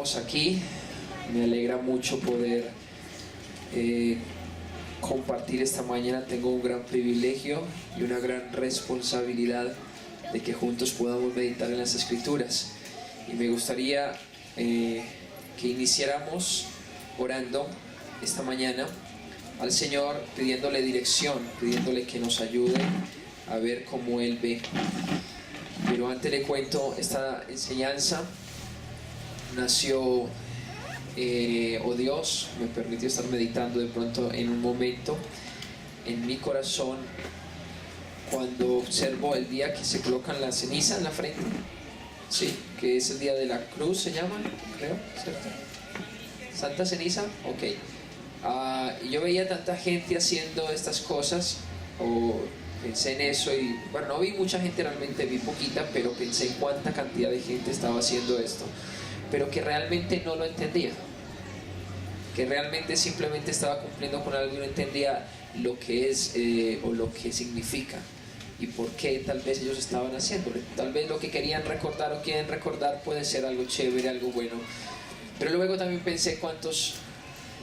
estamos aquí. Me alegra mucho poder compartir esta mañana. Tengo un gran privilegio y una gran responsabilidad de que juntos podamos meditar en las Escrituras. Y me gustaría que iniciáramos orando esta mañana al Señor, pidiéndole dirección, pidiéndole que nos ayude a ver cómo Él ve. Pero antes le cuento, esta enseñanza nació, o Dios me permitió estar meditando de pronto en un momento en mi corazón cuando observo el día que se colocan la ceniza en la frente, sí, que es el día de la cruz, se llama, creo, ¿cierto? Santa Ceniza, ok. Y yo veía tanta gente haciendo estas cosas, o pensé en eso, y bueno, no vi mucha gente realmente, vi poquita, pero pensé en cuánta cantidad de gente estaba haciendo esto, pero que realmente no lo entendía, que realmente simplemente estaba cumpliendo con algo y no entendía lo que es o lo que significa y por qué tal vez ellos estaban haciéndolo. Tal vez lo que querían recordar o quieren recordar puede ser algo chévere, algo bueno, pero luego también pensé cuántos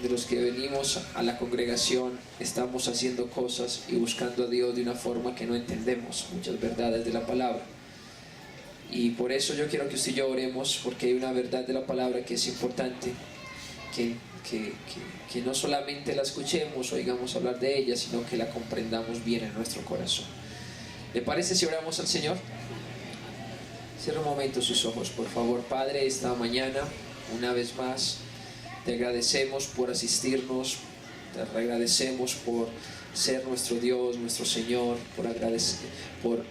de los que venimos a la congregación estamos haciendo cosas y buscando a Dios de una forma que no entendemos muchas verdades de la palabra. Y por eso yo quiero que usted y yo oremos, porque hay una verdad de la palabra que es importante, que no solamente la escuchemos o oigamos hablar de ella, sino que la comprendamos bien en nuestro corazón. ¿Le parece si oramos al Señor? Cierra un momento sus ojos, por favor. Padre, esta mañana, una vez más, te agradecemos por asistirnos, te agradecemos por ser nuestro Dios, nuestro Señor,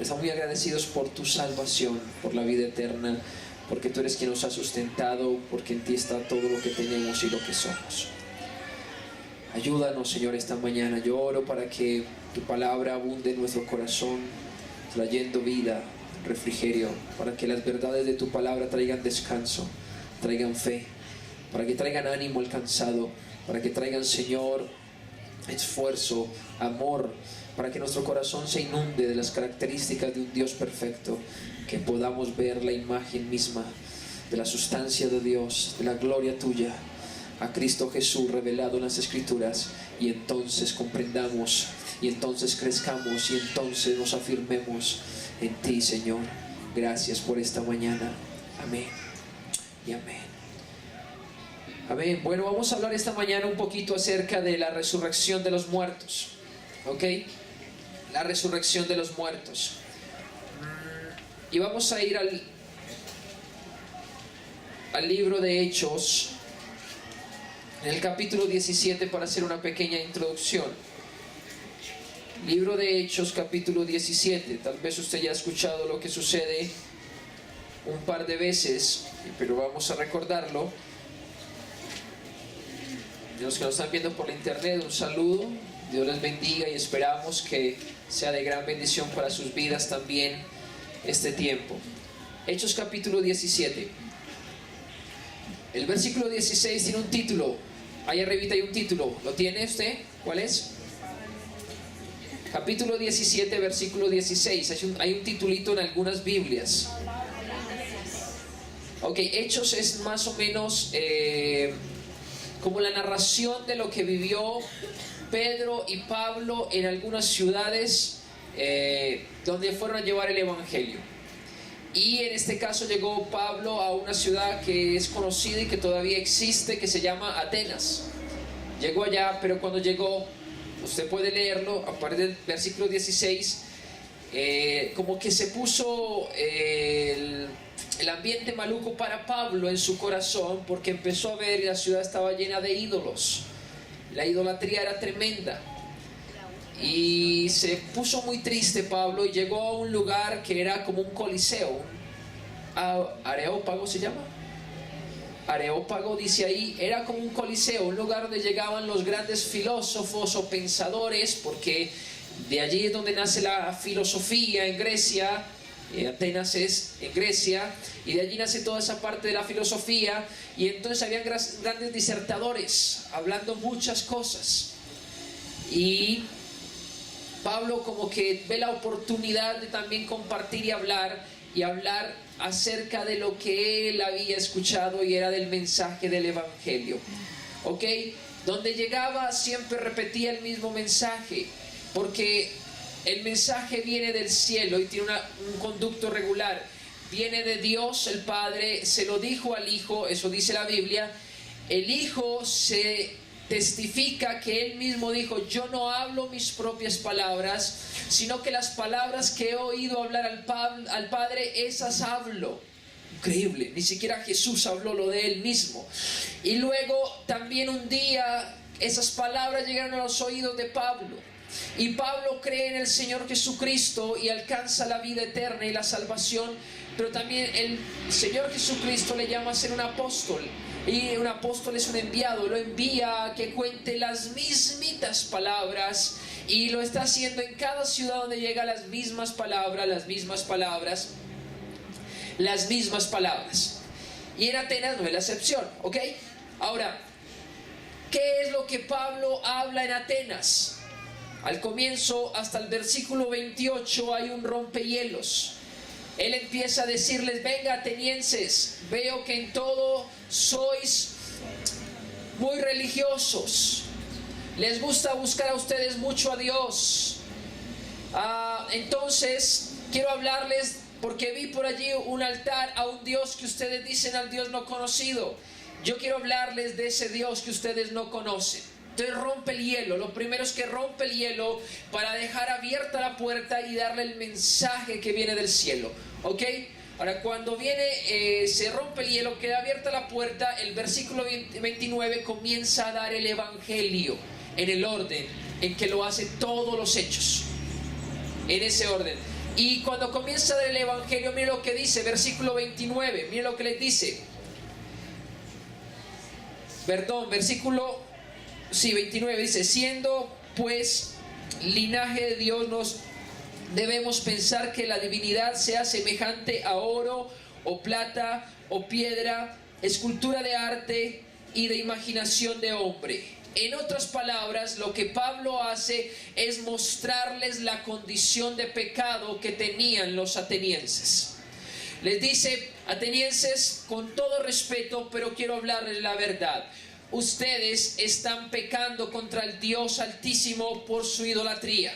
estamos muy agradecidos por tu salvación, por la vida eterna, porque tú eres quien nos ha sustentado, porque en ti está todo lo que tenemos y lo que somos. Ayúdanos, Señor, esta mañana. Yo oro para que tu palabra abunde en nuestro corazón, trayendo vida, refrigerio, para que las verdades de tu palabra traigan descanso, traigan fe, para que traigan ánimo alcanzado, para que traigan, Señor, esfuerzo, amor, para que nuestro corazón se inunde de las características de un Dios perfecto, que podamos ver la imagen misma de la sustancia de Dios, de la gloria tuya, a Cristo Jesús revelado en las Escrituras, y entonces comprendamos, y entonces crezcamos, y entonces nos afirmemos en ti, Señor. Gracias por esta mañana. Amén y amén. Amén. Bueno, vamos a hablar esta mañana un poquito acerca de la resurrección de los muertos. ¿Ok? La resurrección de los muertos. Y vamos a ir al libro de Hechos, en el capítulo 17, para hacer una pequeña introducción. Libro de Hechos, capítulo 17. Tal vez usted ya ha escuchado lo que sucede un par de veces, pero vamos a recordarlo. Los que nos están viendo por la internet, un saludo, Dios les bendiga, y esperamos que sea de gran bendición para sus vidas también este tiempo. Hechos capítulo 17. El versículo 16 tiene un título. Ahí arribita hay un título. ¿Lo tiene usted? ¿Cuál es? Capítulo 17, versículo 16. Hay un titulito en algunas Biblias. Ok, Hechos es más o menos como la narración de lo que vivió Pedro y Pablo en algunas ciudades donde fueron a llevar el evangelio. Y en este caso llegó Pablo a una ciudad que es conocida y que todavía existe, que se llama Atenas. Llegó allá, pero cuando llegó, usted puede leerlo a partir del versículo 16, como que se puso el ambiente maluco para Pablo en su corazón, porque empezó a ver y la ciudad estaba llena de ídolos. La idolatría era tremenda y se puso muy triste Pablo, y llegó a un lugar que era como un coliseo, Areópago se llama, Areópago dice ahí, era como un coliseo, un lugar donde llegaban los grandes filósofos o pensadores, porque de allí es donde nace la filosofía en Grecia. Atenas es en Grecia, y de allí nace toda esa parte de la filosofía, y entonces habían grandes disertadores hablando muchas cosas, y Pablo como que ve la oportunidad de también compartir y hablar, y hablar acerca de lo que él había escuchado, y era del mensaje del Evangelio. ¿Ok? Donde llegaba siempre repetía el mismo mensaje, porque el mensaje viene del cielo y tiene un conducto regular. Viene de Dios el Padre, se lo dijo al Hijo, eso dice la Biblia. El Hijo se testifica que él mismo dijo: yo no hablo mis propias palabras, sino que las palabras que he oído hablar al Padre, esas hablo. Increíble, ni siquiera Jesús habló lo de él mismo. Y luego también un día esas palabras llegaron a los oídos de Pablo, y Pablo cree en el Señor Jesucristo y alcanza la vida eterna y la salvación. Pero también el Señor Jesucristo le llama a ser un apóstol, y un apóstol es un enviado, lo envía a que cuente las mismitas palabras, y lo está haciendo en cada ciudad donde llega, las mismas palabras, las mismas palabras, las mismas palabras. Y en Atenas no es la excepción, ¿ok? Ahora, ¿qué es lo que Pablo habla en Atenas? Al comienzo, hasta el versículo 28, hay un rompehielos. Él empieza a decirles: venga, atenienses, veo que en todo sois muy religiosos, les gusta buscar a ustedes mucho a Dios. Entonces quiero hablarles, porque vi por allí un altar a un Dios que ustedes dicen al Dios no conocido. Yo quiero hablarles de ese Dios que ustedes no conocen. Entonces rompe el hielo. Lo primero es que rompe el hielo para dejar abierta la puerta y darle el mensaje que viene del cielo. ¿Ok? Ahora, cuando se rompe el hielo, queda abierta la puerta, el versículo 29 comienza a dar el Evangelio en el orden en que lo hacen todos los hechos. En ese orden. Y cuando comienza a dar el Evangelio, mire lo que dice, versículo 29, mire lo que les dice. Versículo 29 dice: siendo pues linaje de Dios, nos debemos pensar que la divinidad sea semejante a oro o plata o piedra, escultura de arte y de imaginación de hombre. En otras palabras, lo que Pablo hace es mostrarles la condición de pecado que tenían los atenienses. Les dice: atenienses, con todo respeto, pero quiero hablarles la verdad. Ustedes están pecando contra el Dios Altísimo por su idolatría.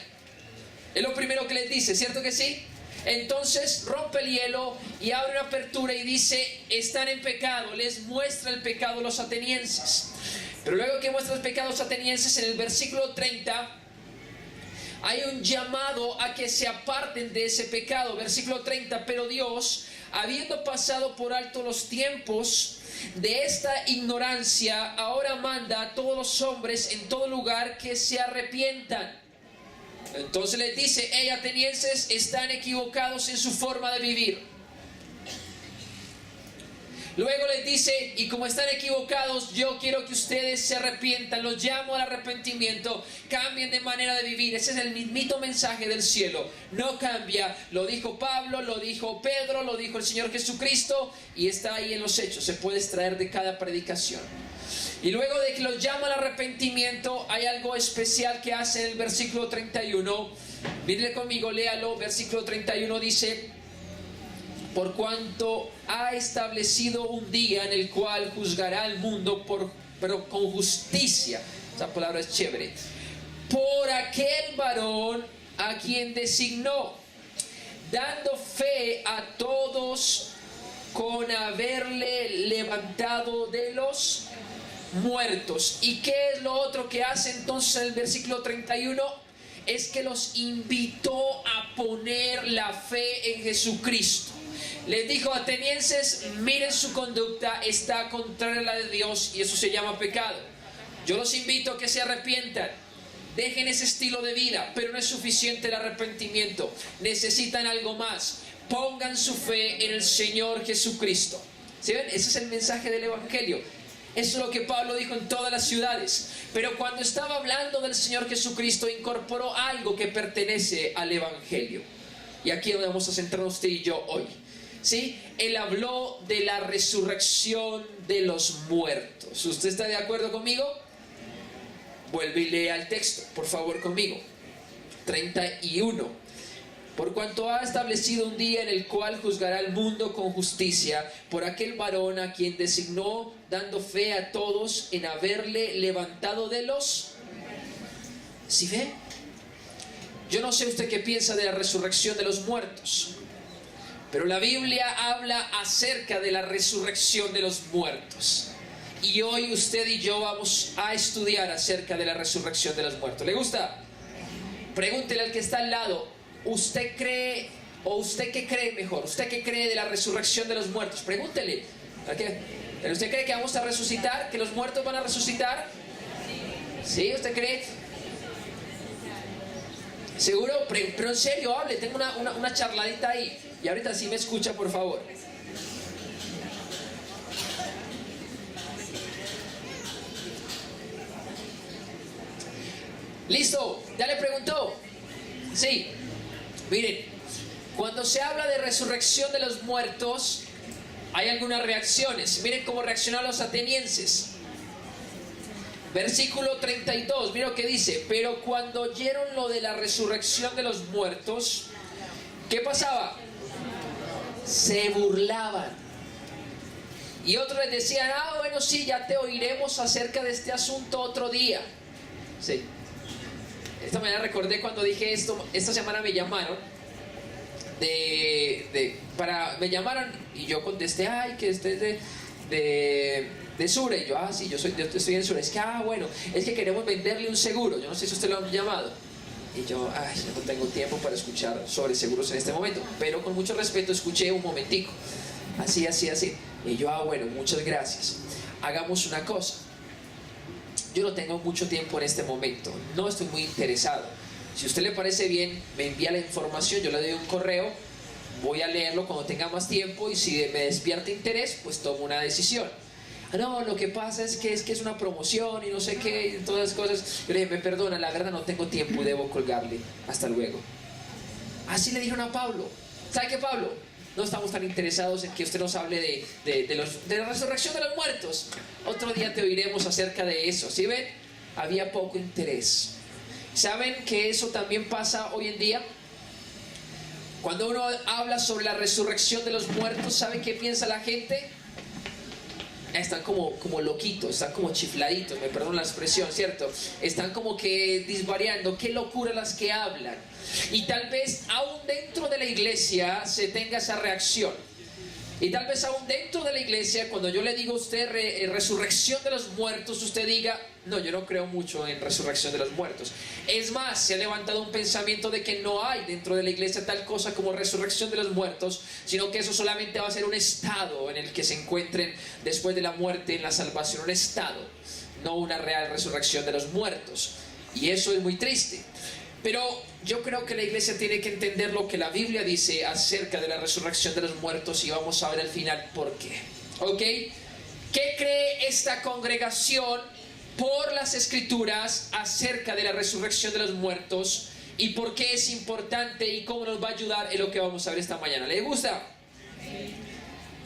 Es lo primero que les dice, ¿cierto que sí? Entonces rompe el hielo y abre una apertura y dice: están en pecado. Les muestra el pecado a los atenienses. Pero luego que muestra el pecado a los atenienses, en el versículo 30 hay un llamado a que se aparten de ese pecado. Versículo 30: pero Dios, habiendo pasado por alto los tiempos de esta ignorancia, ahora manda a todos los hombres en todo lugar que se arrepientan. Entonces les dice: hey, atenienses, están equivocados en su forma de vivir. Luego les dice: y como están equivocados, yo quiero que ustedes se arrepientan. Los llamo al arrepentimiento, cambien de manera de vivir. Ese es el mismito mensaje del cielo. No cambia. Lo dijo Pablo, lo dijo Pedro, lo dijo el Señor Jesucristo, y está ahí en los hechos. Se puede extraer de cada predicación. Y luego de que los llama al arrepentimiento, hay algo especial que hace en el versículo 31. Mírenle conmigo, léalo. Versículo 31 dice: por cuanto ha establecido un día en el cual juzgará al mundo, pero con justicia. Esa palabra es chévere. Por aquel varón a quien designó, dando fe a todos con haberle levantado de los muertos. ¿Y qué es lo otro que hace entonces en el versículo 31? Es que los invitó a poner la fe en Jesucristo. Les dijo: atenienses, miren su conducta, está contraria a la de Dios, y eso se llama pecado. Yo los invito a que se arrepientan, dejen ese estilo de vida, pero no es suficiente el arrepentimiento, necesitan algo más. Pongan su fe en el Señor Jesucristo. ¿Sí ven? Ese es el mensaje del Evangelio. Eso es lo que Pablo dijo en todas las ciudades. Pero cuando estaba hablando del Señor Jesucristo, incorporó algo que pertenece al Evangelio. Y aquí es donde vamos a centrarnos usted y yo hoy. ¿Sí? Él habló de la resurrección de los muertos. ¿Usted está de acuerdo conmigo? Vuelve y lea el texto, por favor, conmigo. 31. Por cuanto ha establecido un día en el cual juzgará al mundo con justicia por aquel varón a quien designó, dando fe a todos en haberle levantado de los... ¿Sí ve? Yo no sé usted qué piensa de la resurrección de los muertos, pero la Biblia habla acerca de la resurrección de los muertos. Y hoy usted y yo vamos a estudiar acerca de la resurrección de los muertos. ¿Le gusta? Pregúntele al que está al lado, ¿usted cree, o usted qué cree mejor? ¿Usted qué cree de la resurrección de los muertos? Pregúntele. ¿Usted cree que vamos a resucitar? ¿Que los muertos van a resucitar? ¿Sí? ¿Usted cree? ¿Seguro? Pero en serio, hable. Tengo una charladita ahí. Y ahorita sí me escucha, por favor. ¿Listo? ¿Ya le preguntó? Sí. Miren, cuando se habla de resurrección de los muertos, hay algunas reacciones. Miren cómo reaccionaron los atenienses. Versículo 32, miren lo que dice. Pero cuando oyeron lo de la resurrección de los muertos, ¿qué pasaba? Se burlaban. Y otros les decían, bueno, sí, ya te oiremos acerca de este asunto otro día. Sí. Esta mañana recordé cuando dije esto. Esta semana me llamaron me llamaron y yo contesté, que este es de Sura. Y yo, sí, yo estoy en Sura. Es que, bueno, es que queremos venderle un seguro. Yo no sé si usted lo han llamado. Y yo, yo no tengo tiempo para escuchar sobre seguros en este momento. Pero con mucho respeto escuché un momentico. Así. Y yo, bueno, muchas gracias. Hagamos una cosa. Yo no tengo mucho tiempo en este momento. No estoy muy interesado. Si a usted le parece bien, me envía la información. Yo le doy un correo. Voy a leerlo cuando tenga más tiempo. Y si me despierta interés, pues tomo una decisión. No, lo que pasa es que es una promoción y no sé qué, y todas las cosas. Yo le dije, me perdona, la verdad no tengo tiempo y debo colgarle. Hasta luego. Así le dijeron a Pablo. ¿Sabe qué, Pablo? No estamos tan interesados en que usted nos hable de la resurrección de los muertos. Otro día te oiremos acerca de eso. ¿Sí ven? Había poco interés. ¿Saben que eso también pasa hoy en día? Cuando uno habla sobre la resurrección de los muertos, ¿saben qué piensa la gente? Están como loquitos, están como chifladitos, me perdono la expresión, ¿cierto? Están como que disvariando, qué locura las que hablan. Y tal vez aún dentro de la iglesia se tenga esa reacción. Y tal vez aún dentro de la iglesia, cuando yo le digo a usted resurrección de los muertos, usted diga, no, yo no creo mucho en resurrección de los muertos. Es más, se ha levantado un pensamiento de que no hay dentro de la iglesia tal cosa como resurrección de los muertos, sino que eso solamente va a ser un estado en el que se encuentren después de la muerte en la salvación, un estado, no una real resurrección de los muertos. Y eso es muy triste. Pero yo creo que la iglesia tiene que entender lo que la Biblia dice acerca de la resurrección de los muertos, y vamos a ver al final por qué. ¿Ok? ¿Qué cree esta congregación por las Escrituras acerca de la resurrección de los muertos y por qué es importante y cómo nos va a ayudar en lo que vamos a ver esta mañana? ¿Le gusta?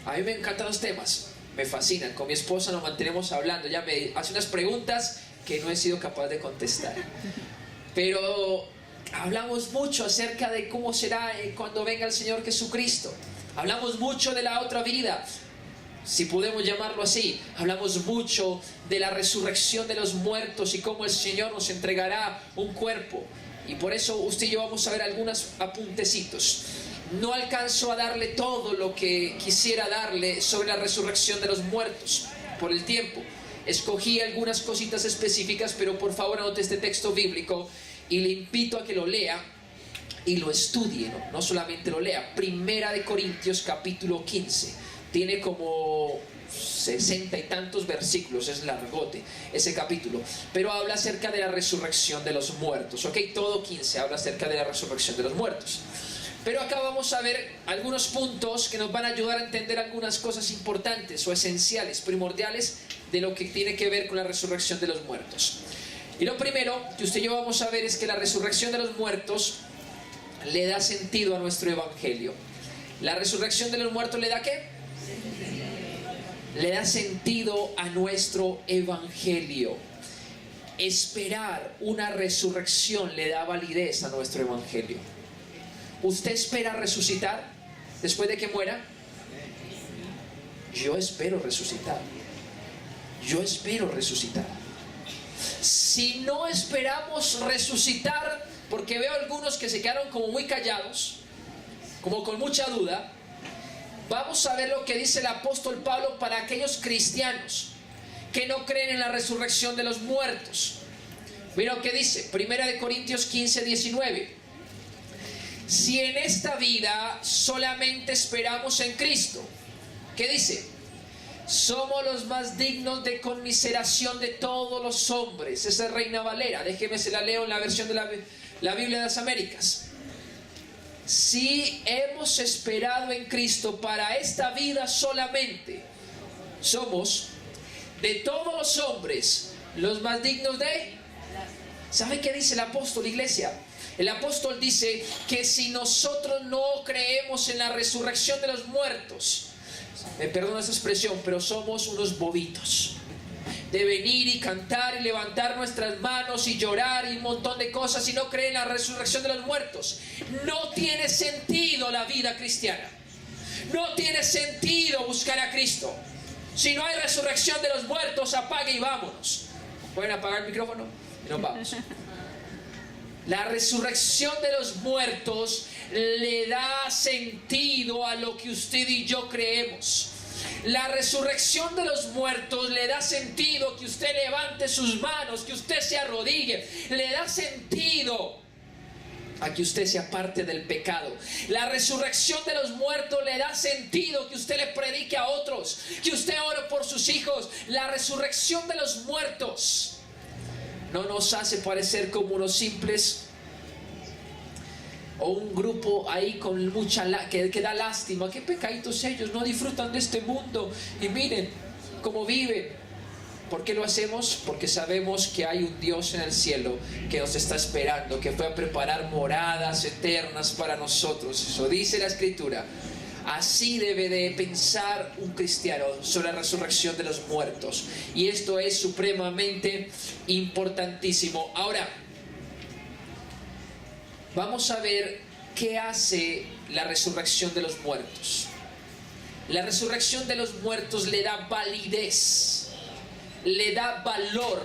A mí me encantan los temas, me fascinan. Con mi esposa nos mantenemos hablando. Ella me hace unas preguntas que no he sido capaz de contestar. Pero hablamos mucho acerca de cómo será cuando venga el Señor Jesucristo. Hablamos mucho de la otra vida, si podemos llamarlo así. Hablamos mucho de la resurrección de los muertos y cómo el Señor nos entregará un cuerpo. Y por eso usted y yo vamos a ver algunos apuntecitos. No alcanzo a darle todo lo que quisiera darle sobre la resurrección de los muertos por el tiempo. Escogí algunas cositas específicas, pero por favor anote este texto bíblico y le invito a que lo lea y lo estudie, no solamente lo lea. Primera de Corintios capítulo 15, tiene como 60 y tantos versículos, es largote ese capítulo, pero habla acerca de la resurrección de los muertos. Ok, todo 15 habla acerca de la resurrección de los muertos. Pero acá vamos a ver algunos puntos que nos van a ayudar a entender algunas cosas importantes o esenciales, primordiales de lo que tiene que ver con la resurrección de los muertos. Y lo primero que usted y yo vamos a ver es que la resurrección de los muertos le da sentido a nuestro evangelio. ¿La resurrección de los muertos le da qué? Le da sentido a nuestro evangelio. Esperar una resurrección le da validez a nuestro evangelio. ¿Usted espera resucitar después de que muera? Yo espero resucitar. Yo espero resucitar. Si no esperamos resucitar, porque veo algunos que se quedaron como muy callados, como con mucha duda, vamos a ver lo que dice el apóstol Pablo para aquellos cristianos que no creen en la resurrección de los muertos. Mira lo que dice, 1 Corintios 15, 19. Si en esta vida solamente esperamos en Cristo, ¿qué dice? Somos los más dignos de conmiseración de todos los hombres. Esa es Reina Valera. Déjeme se la leo en la versión de la Biblia de las Américas. Si hemos esperado en Cristo para esta vida solamente, somos de todos los hombres los más dignos de... ¿Sabe qué dice el apóstol, iglesia? El apóstol dice que si nosotros no creemos en la resurrección de los muertos, me perdona esa expresión, pero somos unos bobitos de venir y cantar y levantar nuestras manos y llorar y un montón de cosas y no creen en la resurrección de los muertos. No tiene sentido la vida cristiana. No tiene sentido buscar a Cristo. Si no hay resurrección de los muertos, apague y vámonos. ¿Pueden apagar el micrófono? Y nos vamos. La resurrección de los muertos le da sentido a lo que usted y yo creemos. La resurrección de los muertos le da sentido que usted levante sus manos, que usted se arrodille. Le da sentido a que usted se aparte del pecado. La resurrección de los muertos le da sentido que usted le predique a otros, que usted ore por sus hijos. La resurrección de los muertos no nos hace parecer como unos simples o un grupo ahí con mucha que da lástima. Qué pecaditos ellos, no disfrutan de este mundo y miren cómo viven. ¿Por qué lo hacemos? Porque sabemos que hay un Dios en el cielo que nos está esperando, que fue a preparar moradas eternas para nosotros. Eso dice la Escritura. Así debe de pensar un cristiano sobre la resurrección de los muertos. Y esto es supremamente importantísimo. Ahora, vamos a ver qué hace la resurrección de los muertos. La resurrección de los muertos le da validez, le da valor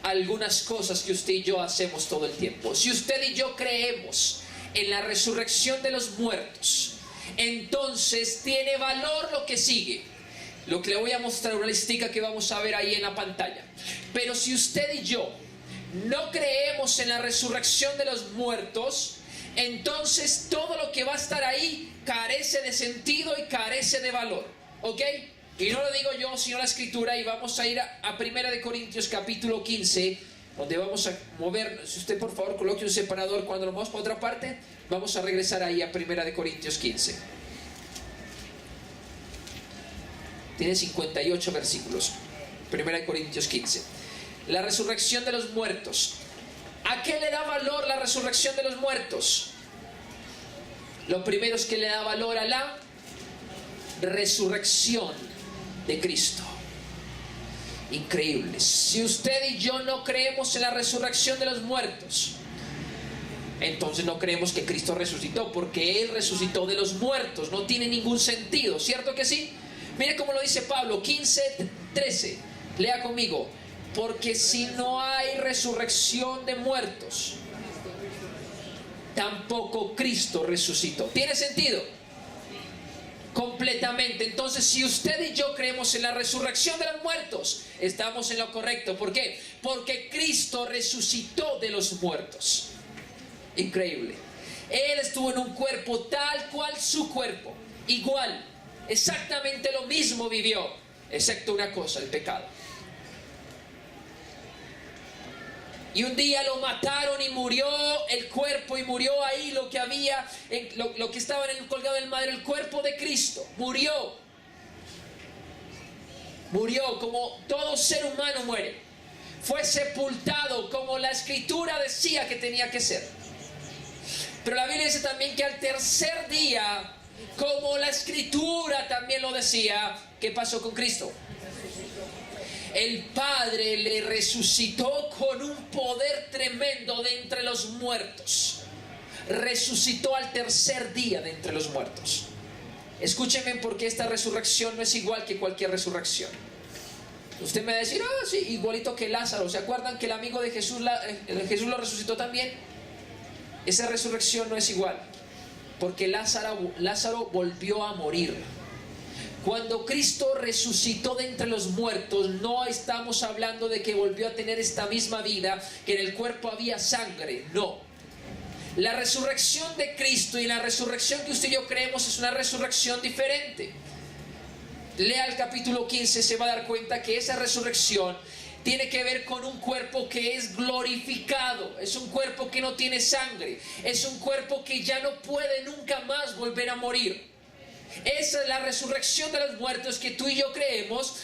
a algunas cosas que usted y yo hacemos todo el tiempo. Si usted y yo creemos en la resurrección de los muertos, entonces tiene valor lo que sigue. Lo que le voy a mostrar, una listica que vamos a ver ahí en la pantalla. Pero si usted y yo no creemos en la resurrección de los muertos, entonces todo lo que va a estar ahí carece de sentido y carece de valor. ¿Ok? Y no lo digo yo, sino la Escritura. Y vamos a ir a 1 Corintios capítulo 15, donde vamos a mover. Si usted por favor coloque un separador cuando lo vamos para otra parte, vamos a regresar ahí a 1 Corintios 15. Tiene 58 versículos. 1 Corintios 15. La resurrección de los muertos. ¿A qué le da valor la resurrección de los muertos? Lo primero es que le da valor a la resurrección de Cristo. Increíble. Si usted y yo no creemos en la resurrección de los muertos, entonces no creemos que Cristo resucitó, porque Él resucitó de los muertos. No tiene ningún sentido, ¿cierto que sí? Mire cómo lo dice Pablo, 15:13. Lea conmigo. Porque si no hay resurrección de muertos, tampoco Cristo resucitó. ¿Tiene sentido? Completamente. Entonces, si usted y yo creemos en la resurrección de los muertos, estamos en lo correcto. ¿Por qué? Porque Cristo resucitó de los muertos. Increíble. Él estuvo en un cuerpo tal cual su cuerpo. Igual. Exactamente lo mismo vivió. Excepto una cosa, el pecado. Y un día lo mataron y murió el cuerpo, y murió ahí lo que había, lo que estaba en el colgado del madero, el cuerpo de Cristo. Murió como todo ser humano muere. Fue sepultado como la Escritura decía que tenía que ser. Pero la Biblia dice también que al tercer día, como la Escritura también lo decía, ¿qué pasó con Cristo? El Padre le resucitó con un poder tremendo de entre los muertos. resucitó al tercer día de entre los muertos. Escúchenme, porque esta resurrección no es igual que cualquier resurrección. Usted me va a decir, sí, igualito que Lázaro. ¿Se acuerdan que el amigo de Jesús, Jesús lo resucitó también? Esa resurrección no es igual, porque Lázaro volvió a morir. Cuando Cristo resucitó de entre los muertos, no estamos hablando de que volvió a tener esta misma vida, que en el cuerpo había sangre, no. La resurrección de Cristo y la resurrección que usted y yo creemos es una resurrección diferente. Lea el capítulo 15, se va a dar cuenta que esa resurrección tiene que ver con un cuerpo que es glorificado. Es un cuerpo que no tiene sangre. Es un cuerpo que ya no puede nunca más volver a morir. Esa es la resurrección de los muertos que tú y yo creemos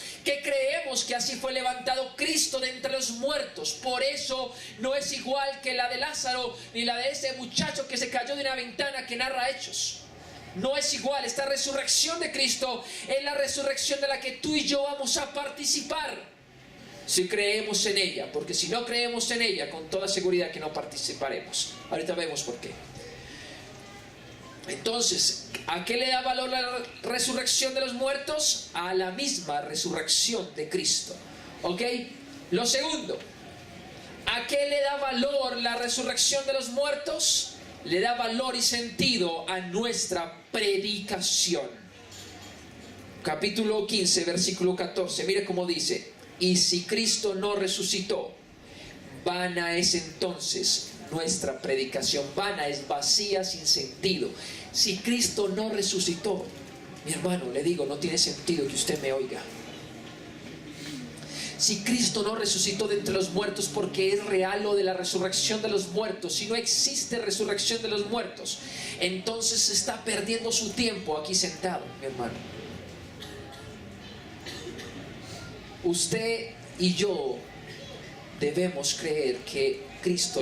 que así fue levantado Cristo de entre los muertos. Por eso no es igual que la de Lázaro ni la de ese muchacho que se cayó de una ventana que narra Hechos. No es igual. Esta resurrección de Cristo es la resurrección de la que tú y yo vamos a participar, si creemos en ella. Porque si no creemos en ella, con toda seguridad que no participaremos. Ahorita vemos por qué. Entonces, ¿a qué le da valor la resurrección de los muertos? A la misma resurrección de Cristo. ¿Ok? Lo segundo, ¿a qué le da valor la resurrección de los muertos? Le da valor y sentido a nuestra predicación. Capítulo 15, versículo 14. Mire cómo dice: y si Cristo no resucitó, vana es entonces nuestra predicación. Vana es vacía, sin sentido. Si Cristo no resucitó, mi hermano, le digo, no tiene sentido que usted me oiga. Si Cristo no resucitó de entre los muertos, porque es real lo de la resurrección de los muertos. Si no existe resurrección de los muertos, entonces está perdiendo su tiempo aquí sentado, mi hermano. Usted y yo debemos creer que Cristo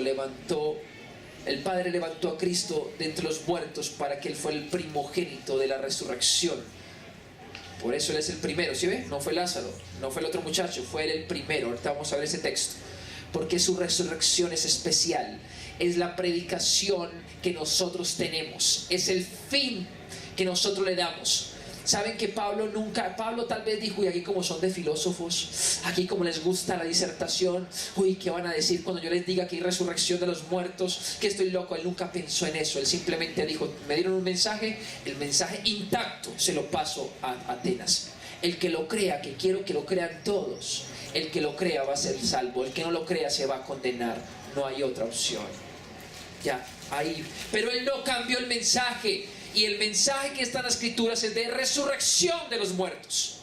el Padre levantó a Cristo de entre los muertos para que Él fuera el primogénito de la resurrección. Por eso Él es el primero, ¿sí ve? No fue Lázaro, no fue el otro muchacho, fue Él el primero. Ahorita vamos a ver ese texto. Porque su resurrección es especial. Es la predicación que nosotros tenemos. Es el fin que nosotros le damos. Saben que Pablo tal vez dijo, y aquí como son de filósofos, aquí como les gusta la disertación, uy, ¿qué van a decir cuando yo les diga que hay resurrección de los muertos? Que estoy loco. Él nunca pensó en eso. Él simplemente dijo, me dieron un mensaje, el mensaje intacto se lo paso a Atenas. El que lo crea, que quiero que lo crean todos, el que lo crea va a ser salvo, el que no lo crea se va a condenar. No hay otra opción. Ya, ahí. Pero Él no cambió el mensaje. Y el mensaje que está en las Escrituras es de resurrección de los muertos.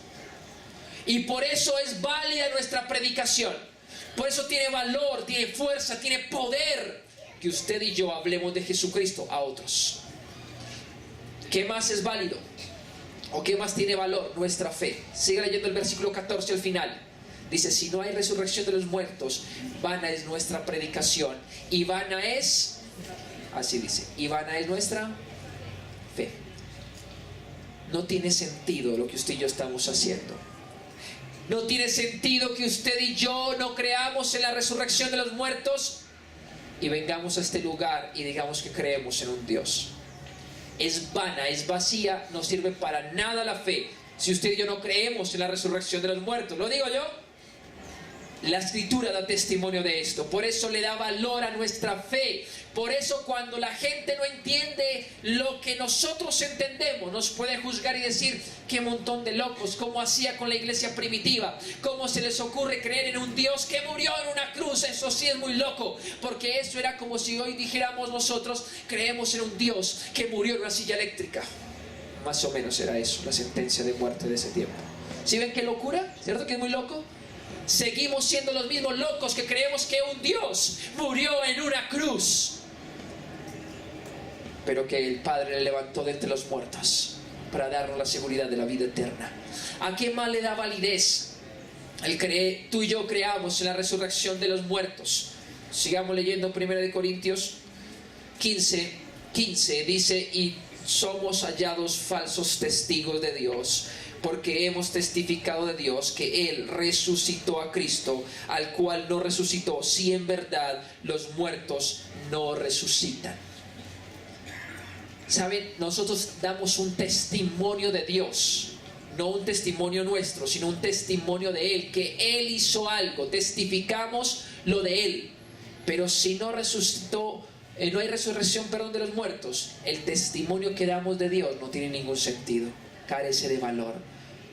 Y por eso es válida nuestra predicación. Por eso tiene valor, tiene fuerza, tiene poder que usted y yo hablemos de Jesucristo a otros. ¿Qué más es válido? ¿O qué más tiene valor? Nuestra fe. Sigue leyendo el versículo 14 al final. Dice, si no hay resurrección de los muertos, vana es nuestra predicación. Y vana es, así dice, y vana es nuestra fe. No tiene sentido lo que usted y yo estamos haciendo. No tiene sentido que usted y yo no creamos en la resurrección de los muertos y vengamos a este lugar y digamos que creemos en un Dios. Es vana, es vacía, no sirve para nada la fe si usted y yo no creemos en la resurrección de los muertos. ¿Lo digo yo? La Escritura da testimonio de esto. Por eso le da valor a nuestra fe. Por eso cuando la gente no entiende lo que nosotros entendemos, nos puede juzgar y decir, qué montón de locos, cómo hacía con la iglesia primitiva, cómo se les ocurre creer en un Dios que murió en una cruz. Eso sí es muy loco, porque eso era como si hoy dijéramos nosotros, creemos en un Dios que murió en una silla eléctrica. Más o menos era eso, la sentencia de muerte de ese tiempo. ¿Sí ven qué locura? ¿Cierto que es muy loco? Seguimos siendo los mismos locos que creemos que un Dios murió en una cruz, pero que el Padre le levantó de entre los muertos para darnos la seguridad de la vida eterna. ¿A qué más le da validez? Tú y yo creamos en la resurrección de los muertos. Sigamos leyendo 1 Corintios 15, dice, y somos hallados falsos testigos de Dios, porque hemos testificado de Dios que Él resucitó a Cristo, al cual no resucitó, si en verdad los muertos no resucitan. Saben, nosotros damos un testimonio de Dios, no un testimonio nuestro, sino un testimonio de Él, que Él hizo algo, testificamos lo de Él. Pero si no resucitó, no hay resurrección, de los muertos, el testimonio que damos de Dios no tiene ningún sentido, carece de valor.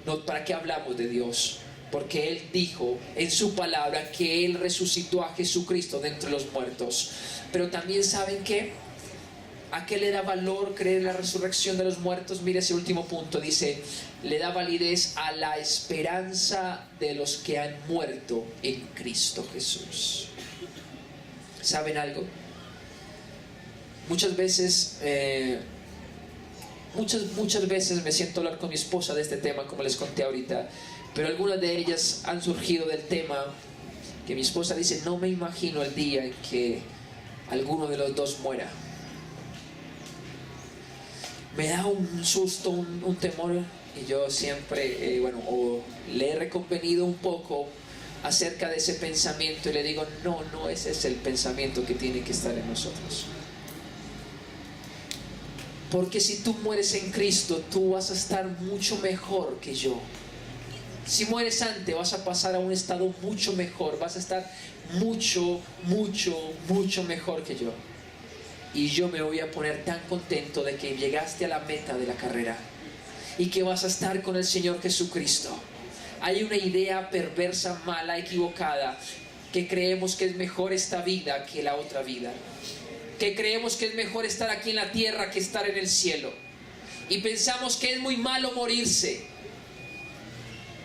No, ¿para qué hablamos de Dios? Porque Él dijo en su palabra que Él resucitó a Jesucristo de entre los muertos. Pero también, ¿saben qué? ¿A qué le da valor creer en la resurrección de los muertos? Mire ese último punto, dice, le da validez a la esperanza de los que han muerto en Cristo Jesús. ¿Saben algo? Muchas veces me siento a hablar con mi esposa de este tema, como les conté ahorita, pero algunas de ellas han surgido del tema que mi esposa dice, no me imagino el día en que alguno de los dos muera. Me da un susto, un temor, y yo siempre, le he reconvenido un poco acerca de ese pensamiento y le digo, no, ese es el pensamiento que tiene que estar en nosotros. Porque si tú mueres en Cristo, tú vas a estar mucho mejor que yo. Si mueres antes, vas a pasar a un estado mucho mejor, vas a estar mucho mejor que yo. Y yo me voy a poner tan contento de que llegaste a la meta de la carrera y que vas a estar con el Señor Jesucristo. Hay una idea perversa, mala, equivocada, que creemos que es mejor esta vida que la otra vida, que creemos que es mejor estar aquí en la tierra que estar en el cielo, y pensamos que es muy malo morirse.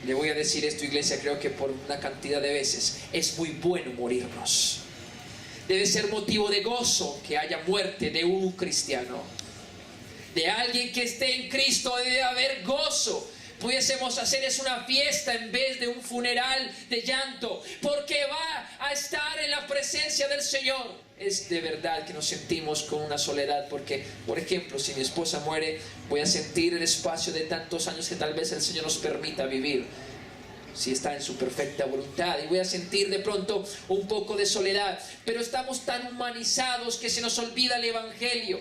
Le voy a decir esto, iglesia, creo que por una cantidad de veces es muy bueno morirnos. Debe ser motivo de gozo que haya muerte de un cristiano, de alguien que esté en Cristo. Debe haber gozo. Pudiésemos hacer es una fiesta en vez de un funeral de llanto, porque va a estar en la presencia del Señor. Es de verdad que nos sentimos con una soledad, porque, por ejemplo, si mi esposa muere, voy a sentir el espacio de tantos años que tal vez el Señor nos permita vivir, si está en su perfecta voluntad, y voy a sentir de pronto un poco de soledad. Pero estamos tan humanizados que se nos olvida el Evangelio.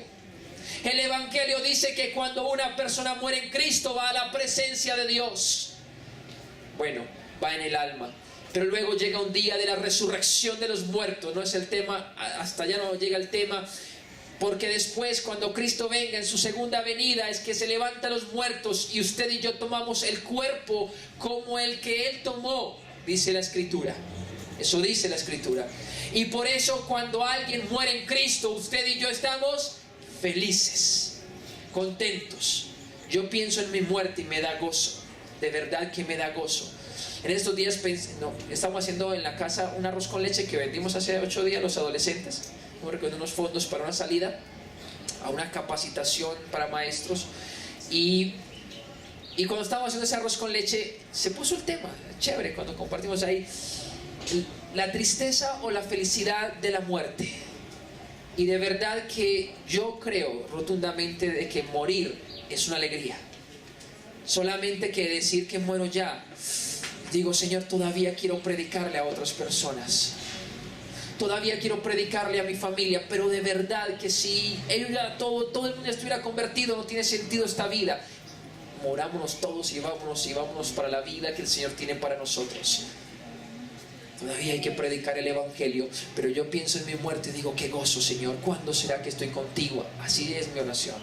El Evangelio dice que cuando una persona muere en Cristo, va a la presencia de Dios. Bueno, va en el alma, pero luego llega un día de la resurrección de los muertos. No es el tema, hasta allá no llega el tema, porque después, cuando Cristo venga en su segunda venida, es que se levanta a los muertos y usted y yo tomamos el cuerpo como el que Él tomó, dice la Escritura. Eso dice la Escritura. Y por eso, cuando alguien muere en Cristo, usted y yo estamos felices, contentos. Yo pienso en mi muerte y me da gozo, de verdad que me da gozo. En estos días estamos haciendo en la casa un arroz con leche que vendimos hace 8 días los adolescentes. Recogiendo unos fondos para una salida a una capacitación para maestros, y cuando estábamos haciendo ese arroz con leche se puso el tema, chévere, cuando compartimos ahí, la tristeza o la felicidad de la muerte. Y de verdad que yo creo rotundamente de que morir es una alegría. Solamente que decir que muero ya, digo, Señor, todavía quiero predicarle a otras personas, todavía quiero predicarle a mi familia. Pero de verdad que si todo el mundo estuviera convertido, no tiene sentido esta vida. Morámonos todos y vámonos para la vida que el Señor tiene para nosotros. Todavía hay que predicar el Evangelio, pero yo pienso en mi muerte y digo, qué gozo, Señor, ¿cuándo será que estoy contigo? Así es mi oración.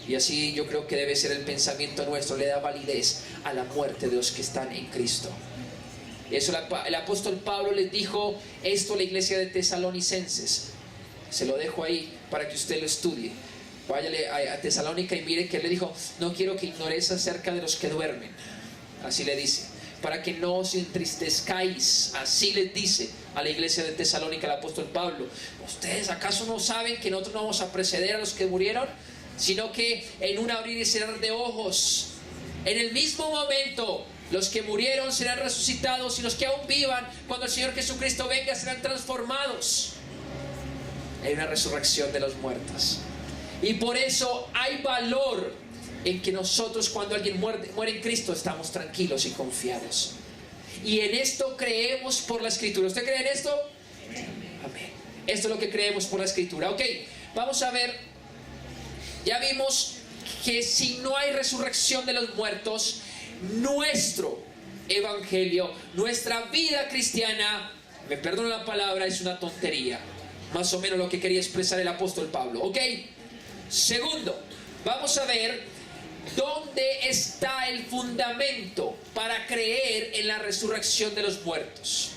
Y así yo creo que debe ser el pensamiento nuestro. Le da validez a la muerte de los que están en Cristo. Eso el apóstol Pablo les dijo esto a la iglesia de Tesalonicenses. Se lo dejo ahí para que usted lo estudie. Váyale a Tesalónica y mire que él le dijo, no quiero que ignores acerca de los que duermen. Así le dice, para que no os entristezcáis. Así les dice a la iglesia de Tesalónica el apóstol Pablo. ¿Ustedes acaso no saben que nosotros no vamos a preceder a los que murieron? Sino que en un abrir y cerrar de ojos, en el mismo momento, los que murieron serán resucitados, y los que aún vivan, cuando el Señor Jesucristo venga, serán transformados. Hay una resurrección de los muertos. Y por eso hay valor en que nosotros, cuando alguien muere en Cristo, estamos tranquilos y confiados. Y en esto creemos por la Escritura. ¿Usted cree en esto? Amén. Esto es lo que creemos por la Escritura. Ok, vamos a ver Ya vimos que si no hay resurrección de los muertos, nuestro evangelio, nuestra vida cristiana, me perdono la palabra, es una tontería. Más o menos lo que quería expresar el apóstol Pablo, ¿ok? Segundo, vamos a ver dónde está el fundamento para creer en la resurrección de los muertos.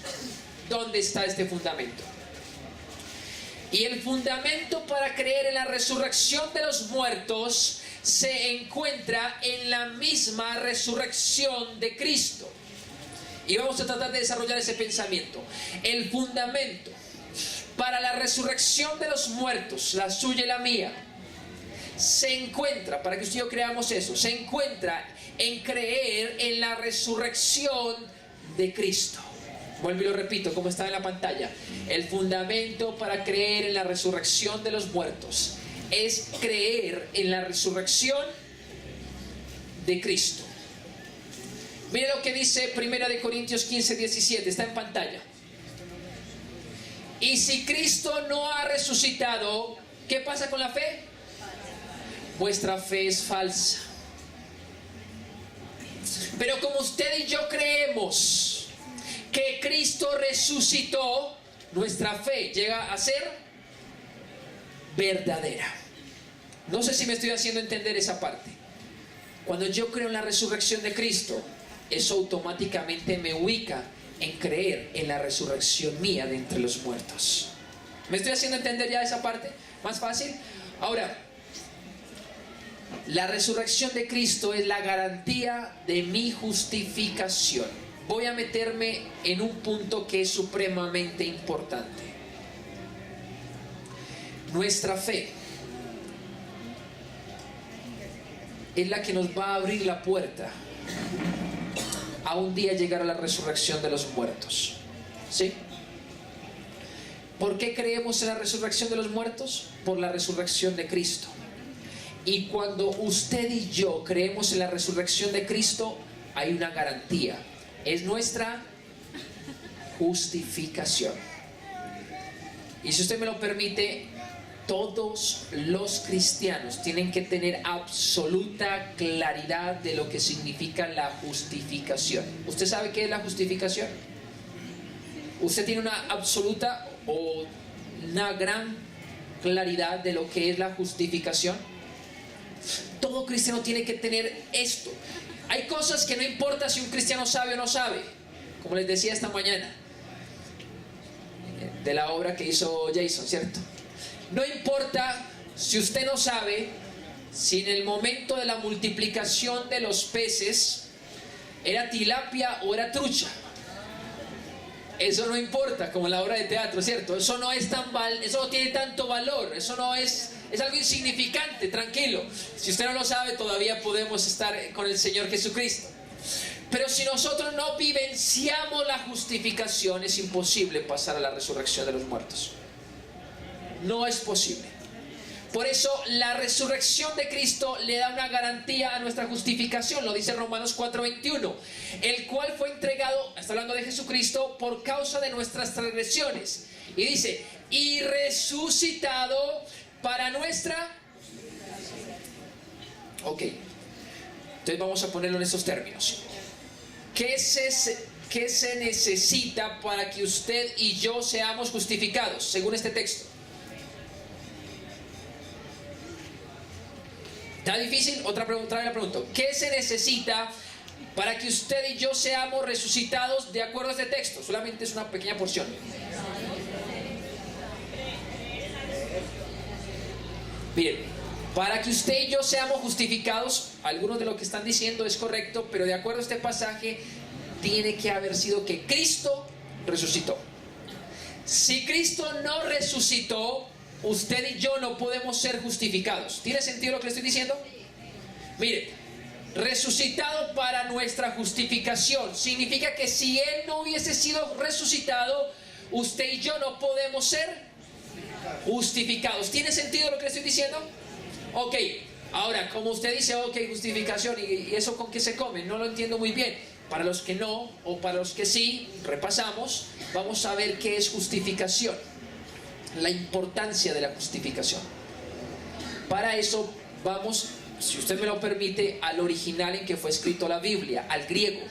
¿Dónde está este fundamento? Y el fundamento para creer en la resurrección de los muertos se encuentra en la misma resurrección de Cristo. Y vamos a tratar de desarrollar ese pensamiento. El fundamento para la resurrección de los muertos, la suya y la mía, se encuentra, para que usted y yo creamos eso, se encuentra en creer en la resurrección de Cristo. Vuelvo y lo repito, como está en la pantalla. El fundamento para creer en la resurrección de los muertos es creer en la resurrección de Cristo. Mire lo que dice 1 Corintios 15:17, está en pantalla. Y si Cristo no ha resucitado, ¿qué pasa con la fe? Vuestra fe es falsa. Pero como usted y yo creemos que Cristo resucitó, nuestra fe llega a ser verdadera. No sé si me estoy haciendo entender esa parte. Cuando yo creo en la resurrección de Cristo, eso automáticamente me ubica en creer en la resurrección mía de entre los muertos. ¿Me estoy haciendo entender ya esa parte? ¿Más fácil? Ahora, la resurrección de Cristo es la garantía de mi justificación. Voy a meterme en un punto que es supremamente importante. Nuestra fe es la que nos va a abrir la puerta a un día llegar a la resurrección de los muertos. ¿Sí? ¿Por qué creemos en la resurrección de los muertos? Por la resurrección de Cristo. Y cuando usted y yo creemos en la resurrección de Cristo, hay una garantía. Es nuestra justificación. Y si usted me lo permite, todos los cristianos tienen que tener absoluta claridad de lo que significa la justificación. ¿Usted sabe qué es la justificación? ¿Usted tiene una absoluta o una gran claridad de lo que es la justificación? Todo cristiano tiene que tener esto. Hay cosas que no importa si un cristiano sabe o no sabe, como les decía esta mañana de la obra que hizo Jason, ¿cierto? No importa si usted no sabe si en el momento de la multiplicación de los peces era tilapia o era trucha. Eso no importa, como en la obra de teatro, ¿cierto? Eso no tiene tanto valor, eso no es algo insignificante, tranquilo. Si usted no lo sabe, todavía podemos estar con el Señor Jesucristo. Pero si nosotros no vivenciamos la justificación, es imposible pasar a la resurrección de los muertos. No es posible. Por eso la resurrección de Cristo le da una garantía a nuestra justificación. Lo dice Romanos 4:21, el cual fue entregado, está hablando de Jesucristo, por causa de nuestras transgresiones. Y dice, y resucitado para nuestra... Ok, entonces vamos a ponerlo en estos términos. ¿Qué se necesita para que usted y yo seamos justificados, según este texto? ¿Está difícil? Otra vez la pregunto. ¿Qué se necesita para que usted y yo seamos resucitados de acuerdo a este texto? Solamente es una pequeña porción. Miren, para que usted y yo seamos justificados, algunos de lo que están diciendo es correcto, pero de acuerdo a este pasaje, tiene que haber sido que Cristo resucitó. Si Cristo no resucitó, usted y yo no podemos ser justificados. ¿Tiene sentido lo que le estoy diciendo? Mire, resucitado para nuestra justificación significa que si Él no hubiese sido resucitado, usted y yo no podemos ser justificados. ¿Tiene sentido lo que le estoy diciendo? Ok, ahora, como usted dice, ok, justificación, ¿y eso con qué se come? No lo entiendo muy bien. Para los que no, o para los que sí, repasamos, vamos a ver qué es justificación. La importancia de la justificación. Para eso vamos, si usted me lo permite, al original en que fue escrito la Biblia, al griego,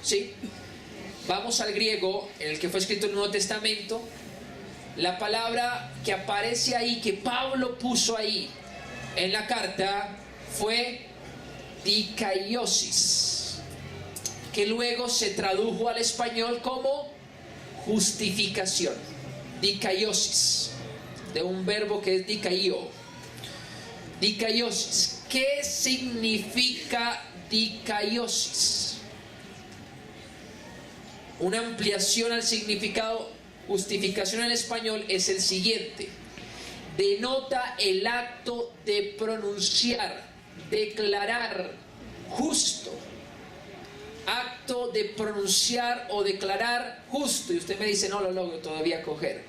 ¿sí? Vamos al griego en el que fue escrito el Nuevo Testamento. La palabra que aparece ahí, que Pablo puso ahí en la carta, fue dikaiosis, que luego se tradujo al español como justificación. Dikaiosis, de un verbo que es dikaio. Dikaiosis. ¿Qué significa dikaiosis? Una ampliación al significado justificación en español es el siguiente: denota el acto de pronunciar, declarar justo. Acto de pronunciar o declarar justo. Y usted me dice, no lo logro todavía coger.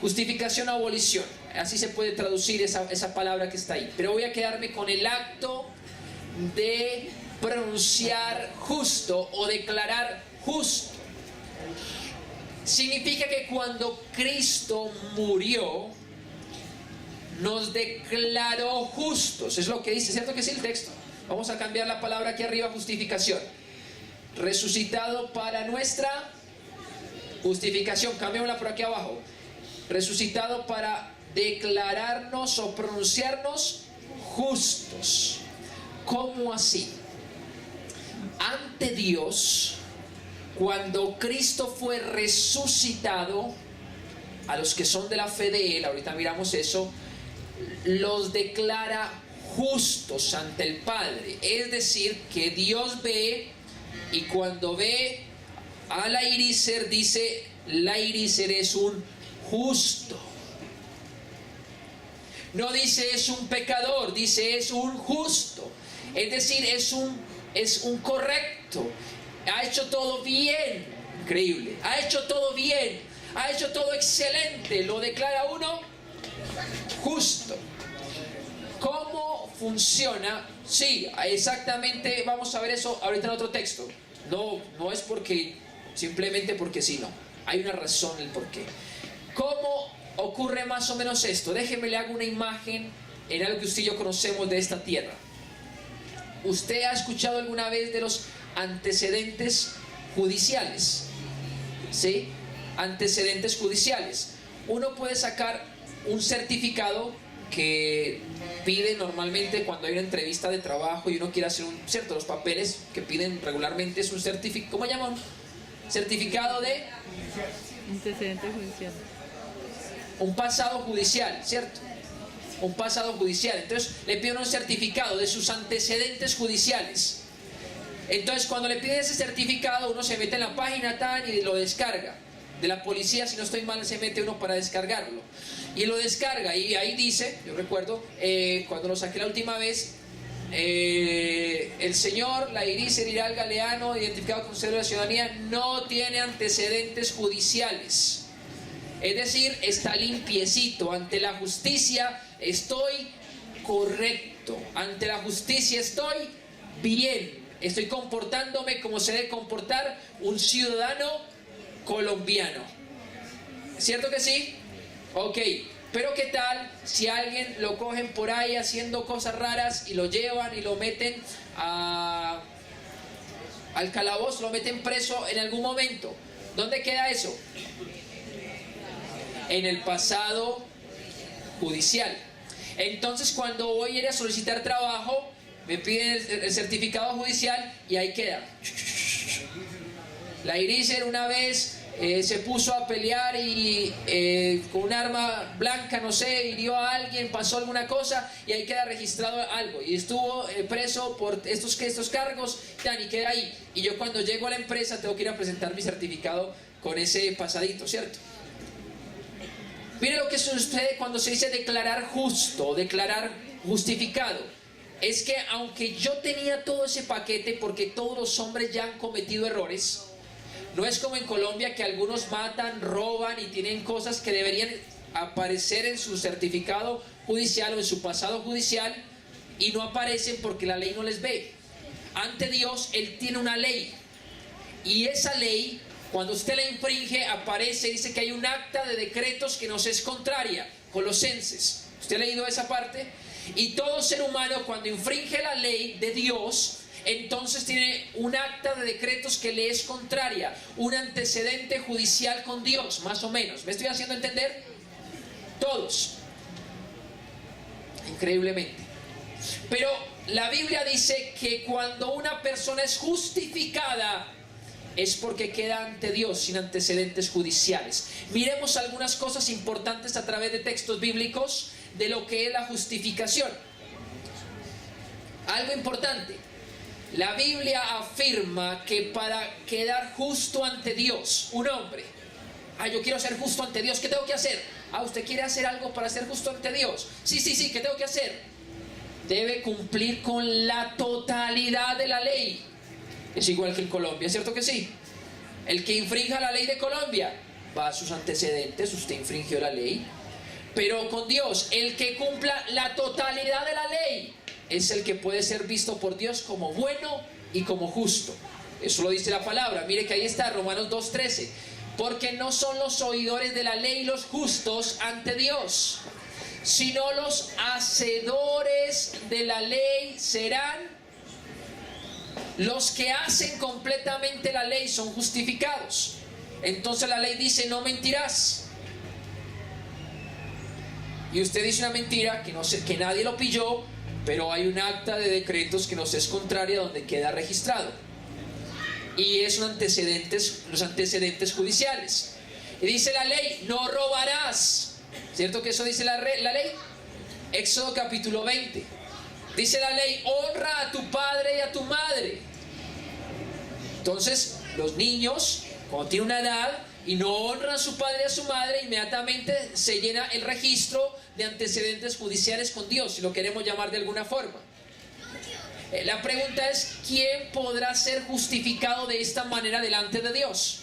Justificación o abolición, así se puede traducir esa palabra que está ahí. Pero voy a quedarme con el acto de pronunciar justo o declarar justo. Significa que cuando Cristo murió, nos declaró justos. Es lo que dice, ¿cierto que sí el texto? Vamos a cambiar la palabra aquí arriba, justificación. Resucitado para nuestra justificación. Cambiémosla por aquí abajo. Resucitado para declararnos o pronunciarnos justos. ¿Cómo así? Ante Dios, cuando Cristo fue resucitado, a los que son de la fe de Él, ahorita miramos eso, los declara justos ante el Padre. Es decir, que Dios ve, y cuando ve a Lairícer, dice, Lairícer es un justo. No dice es un pecador, dice es un justo. Es decir, es un correcto. Ha hecho todo bien. Increíble. Ha hecho todo bien. Ha hecho todo excelente. Lo declara uno justo. ¿Cómo funciona? Sí, exactamente. Vamos a ver eso ahorita en otro texto. No es porque, simplemente porque sí, no. Hay una razón el por qué. ¿Cómo ocurre más o menos esto? Déjeme le hago una imagen en algo que usted y yo conocemos de esta tierra. ¿Usted ha escuchado alguna vez de los antecedentes judiciales? ¿Sí? Antecedentes judiciales. Uno puede sacar un certificado que pide normalmente cuando hay una entrevista de trabajo y uno quiere hacer los papeles que piden regularmente es un certificado, ¿cómo llaman? Certificado de antecedentes judiciales. Un pasado judicial, ¿cierto? Un pasado judicial. Entonces le piden un certificado de sus antecedentes judiciales. Entonces cuando le piden ese certificado, uno se mete en la página y lo descarga. De la policía, si no estoy mal, se mete uno para descargarlo. Y lo descarga y ahí dice, yo recuerdo, cuando lo saqué la última vez, el señor Lairícer Iral Galeano, identificado con cédula de ciudadanía, no tiene antecedentes judiciales. Es decir, está limpiecito. Ante la justicia estoy correcto. Ante la justicia estoy bien. Estoy comportándome como se debe comportar un ciudadano colombiano. ¿Cierto que sí? Ok. Pero ¿qué tal si a alguien lo cogen por ahí haciendo cosas raras y lo llevan y lo meten al calabozo, lo meten preso en algún momento? ¿Dónde queda eso? En el pasado judicial. Entonces cuando voy a ir a solicitar trabajo, me piden el certificado judicial y ahí queda. Lairícer una vez se puso a pelear y con un arma blanca, no sé, hirió a alguien, pasó alguna cosa y ahí queda registrado algo y estuvo preso por estos cargos y queda ahí. Y yo cuando llego a la empresa tengo que ir a presentar mi certificado con ese pasadito, ¿cierto? Mire lo que sucede cuando se dice declarar justo, declarar justificado. Es que aunque yo tenía todo ese paquete, porque todos los hombres ya han cometido errores, no es como en Colombia que algunos matan, roban y tienen cosas que deberían aparecer en su certificado judicial o en su pasado judicial y no aparecen porque la ley no les ve. Ante Dios, Él tiene una ley y esa ley, cuando usted la infringe, aparece, dice que hay un acta de decretos que nos es contraria. Colosenses, ¿usted ha leído esa parte? Y todo ser humano, cuando infringe la ley de Dios, entonces tiene un acta de decretos que le es contraria, un antecedente judicial con Dios, más o menos. ¿Me estoy haciendo entender? Todos. Increíblemente. Pero la Biblia dice que cuando una persona es justificada, es porque queda ante Dios sin antecedentes judiciales. Miremos algunas cosas importantes a través de textos bíblicos de lo que es la justificación. Algo importante. La Biblia afirma que para quedar justo ante Dios, un hombre, yo quiero ser justo ante Dios, ¿qué tengo que hacer? ¿Usted quiere hacer algo para ser justo ante Dios? Sí, ¿qué tengo que hacer? Debe cumplir con la totalidad de la ley. Es igual que en Colombia, ¿cierto que sí? El que infrinja la ley de Colombia va a sus antecedentes, usted infringió la ley. Pero con Dios, el que cumpla la totalidad de la ley es el que puede ser visto por Dios como bueno y como justo. Eso lo dice la palabra. Mire que ahí está, Romanos 2:13. Porque no son los oidores de la ley los justos ante Dios, sino los hacedores de la ley serán. Los que hacen completamente la ley son justificados. Entonces la ley dice: no mentirás. Y usted dice una mentira que nadie lo pilló, pero hay un acta de decretos que nos es contraria donde queda registrado. Y es los antecedentes judiciales. Y dice la ley: no robarás. ¿Cierto que eso dice la ley? Éxodo capítulo 20. Dice la ley: honra a tu padre y a tu madre. Entonces, los niños, cuando tienen una edad y no honran a su padre y a su madre, inmediatamente se llena el registro de antecedentes judiciales con Dios, si lo queremos llamar de alguna forma. La pregunta es: ¿quién podrá ser justificado de esta manera delante de Dios?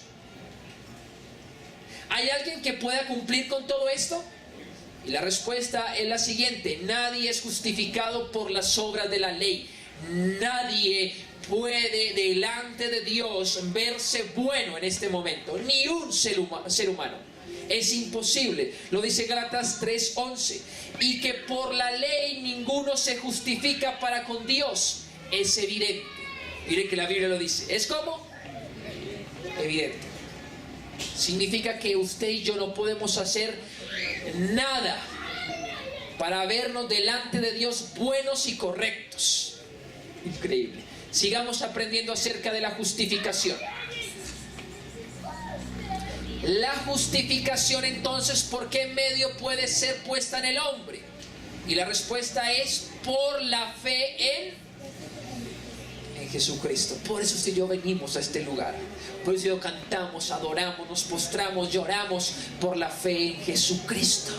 ¿Hay alguien que pueda cumplir con todo esto? Y la respuesta es la siguiente: nadie es justificado por las obras de la ley. Nadie puede delante de Dios verse bueno en este momento, ni un ser humano. Es imposible. Lo dice Gálatas 3:11. Y que por la ley ninguno se justifica para con Dios. Es evidente. Mire que la Biblia lo dice. ¿Es como? Evidente. Significa que usted y yo no podemos hacer nada para vernos delante de Dios buenos y correctos. Increíble. Sigamos aprendiendo acerca de la justificación. La justificación, entonces, ¿por qué medio puede ser puesta en el hombre? Y la respuesta es por la fe en Jesucristo. Por eso usted y yo venimos a este lugar. Por eso yo cantamos, adoramos, nos postramos, lloramos por la fe en Jesucristo.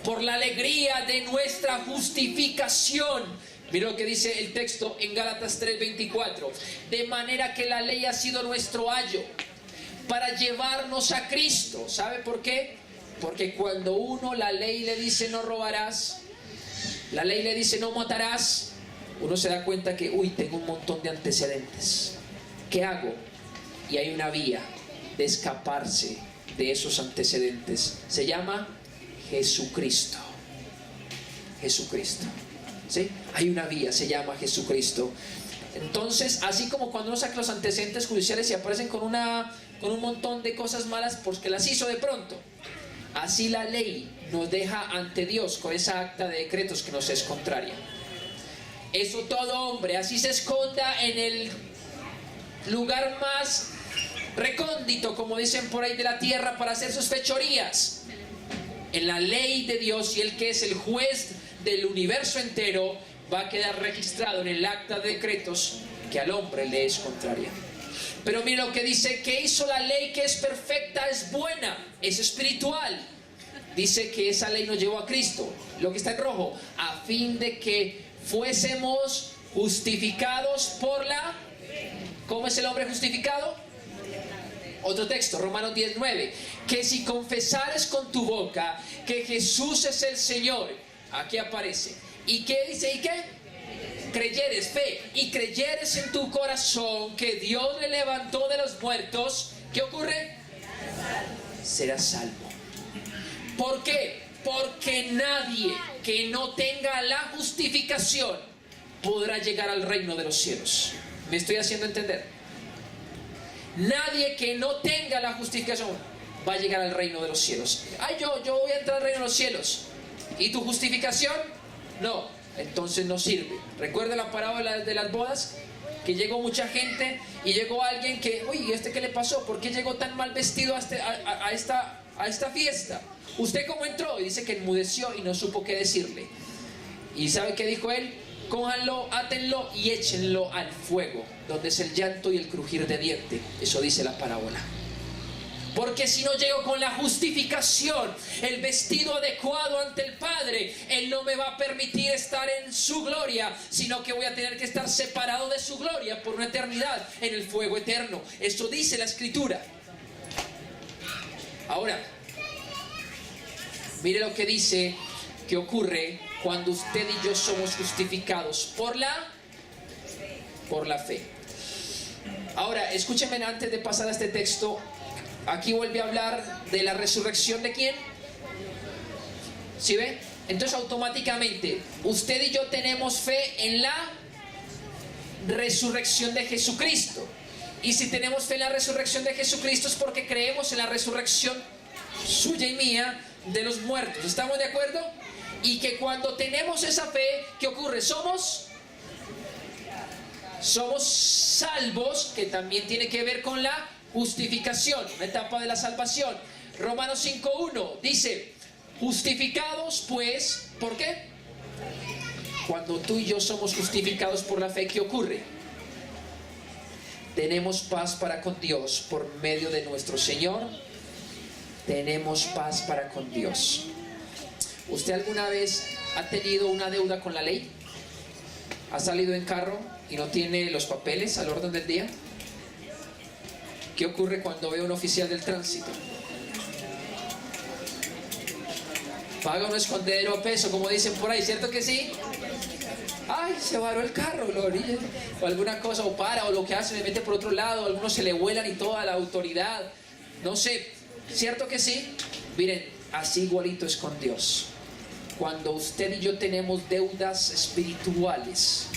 Por la alegría de nuestra justificación. Mira lo que dice el texto en Gálatas 3:24. De manera que la ley ha sido nuestro ayo para llevarnos a Cristo. ¿Sabe por qué? Porque cuando la ley le dice no robarás, la ley le dice no matarás, uno se da cuenta que, tengo un montón de antecedentes. ¿Qué hago? Y hay una vía de escaparse de esos antecedentes. Se llama Jesucristo. Jesucristo. ¿Sí? Hay una vía, se llama Jesucristo. Entonces, así como cuando uno saca los antecedentes judiciales y aparecen con un montón de cosas malas porque las hizo de pronto, así la ley nos deja ante Dios con esa acta de decretos que nos es contraria. Eso todo hombre, así se esconda en el lugar más recóndito, como dicen por ahí, de la tierra para hacer sus fechorías, en la ley de Dios, y el que es el juez del universo entero va a quedar registrado en el acta de decretos que al hombre le es contraria. Pero mira lo que dice: que hizo la ley que es perfecta, es buena, es espiritual. Dice que esa ley nos llevó a Cristo, lo que está en rojo, a fin de que fuésemos justificados por la... ¿Cómo es el hombre justificado? Otro texto, Romanos 10:9. Que si confesares con tu boca que Jesús es el Señor, aquí aparece. ¿Y qué dice? ¿Y qué? Creyeres, fe. Y creyeres en tu corazón que Dios le levantó de los muertos, ¿qué ocurre? Serás salvo. ¿Por qué? porque nadie que no tenga la justificación podrá llegar al reino de los cielos. ¿Me estoy haciendo entender? Nadie que no tenga la justificación va a llegar al reino de los cielos. Ay, yo voy a entrar al reino de los cielos. ¿Y tu justificación? No, entonces no sirve. ¿Recuerda la parábola de las bodas? Que llegó mucha gente y llegó alguien que, uy, ¿este qué le pasó? ¿Por qué llegó tan mal vestido a esta fiesta? ¿Usted cómo entró? Y dice que enmudeció y no supo qué decirle. ¿Y sabe qué dijo él? Cójanlo, átenlo y échenlo al fuego, donde es el llanto y el crujir de diente. Eso dice la parábola. Porque si no llego con la justificación, el vestido adecuado ante el Padre, Él no me va a permitir estar en su gloria, sino que voy a tener que estar separado de su gloria por una eternidad en el fuego eterno. Eso dice la Escritura. Ahora, mire lo que dice que ocurre cuando usted y yo somos justificados por la fe. Ahora, escúcheme antes de pasar a este texto. Aquí vuelve a hablar de la resurrección de ¿quién? ¿Sí ve? Entonces automáticamente usted y yo tenemos fe en la resurrección de Jesucristo. Y si tenemos fe en la resurrección de Jesucristo es porque creemos en la resurrección suya y mía de los muertos. ¿Estamos de acuerdo? Y que cuando tenemos esa fe, ¿qué ocurre? Somos salvos, que también tiene que ver con la justificación, una etapa de la salvación. Romanos 5:1 dice: justificados pues, ¿por qué? Cuando tú y yo somos justificados por la fe, ¿qué ocurre? Tenemos paz para con Dios por medio de nuestro Señor. Tenemos paz para con Dios. ¿Usted alguna vez ha tenido una deuda con la ley? ¿Ha salido en carro y no tiene los papeles al orden del día? ¿Qué ocurre cuando ve a un oficial del tránsito? Paga un escondedero a peso, como dicen por ahí, ¿cierto que sí? Ay, se varó el carro, lo orilla, o alguna cosa, o para, o lo que hace, le mete por otro lado, algunos se le vuelan y toda la autoridad, no sé, ¿cierto que sí? Miren, así igualito es con Dios. Cuando usted y yo tenemos deudas espirituales,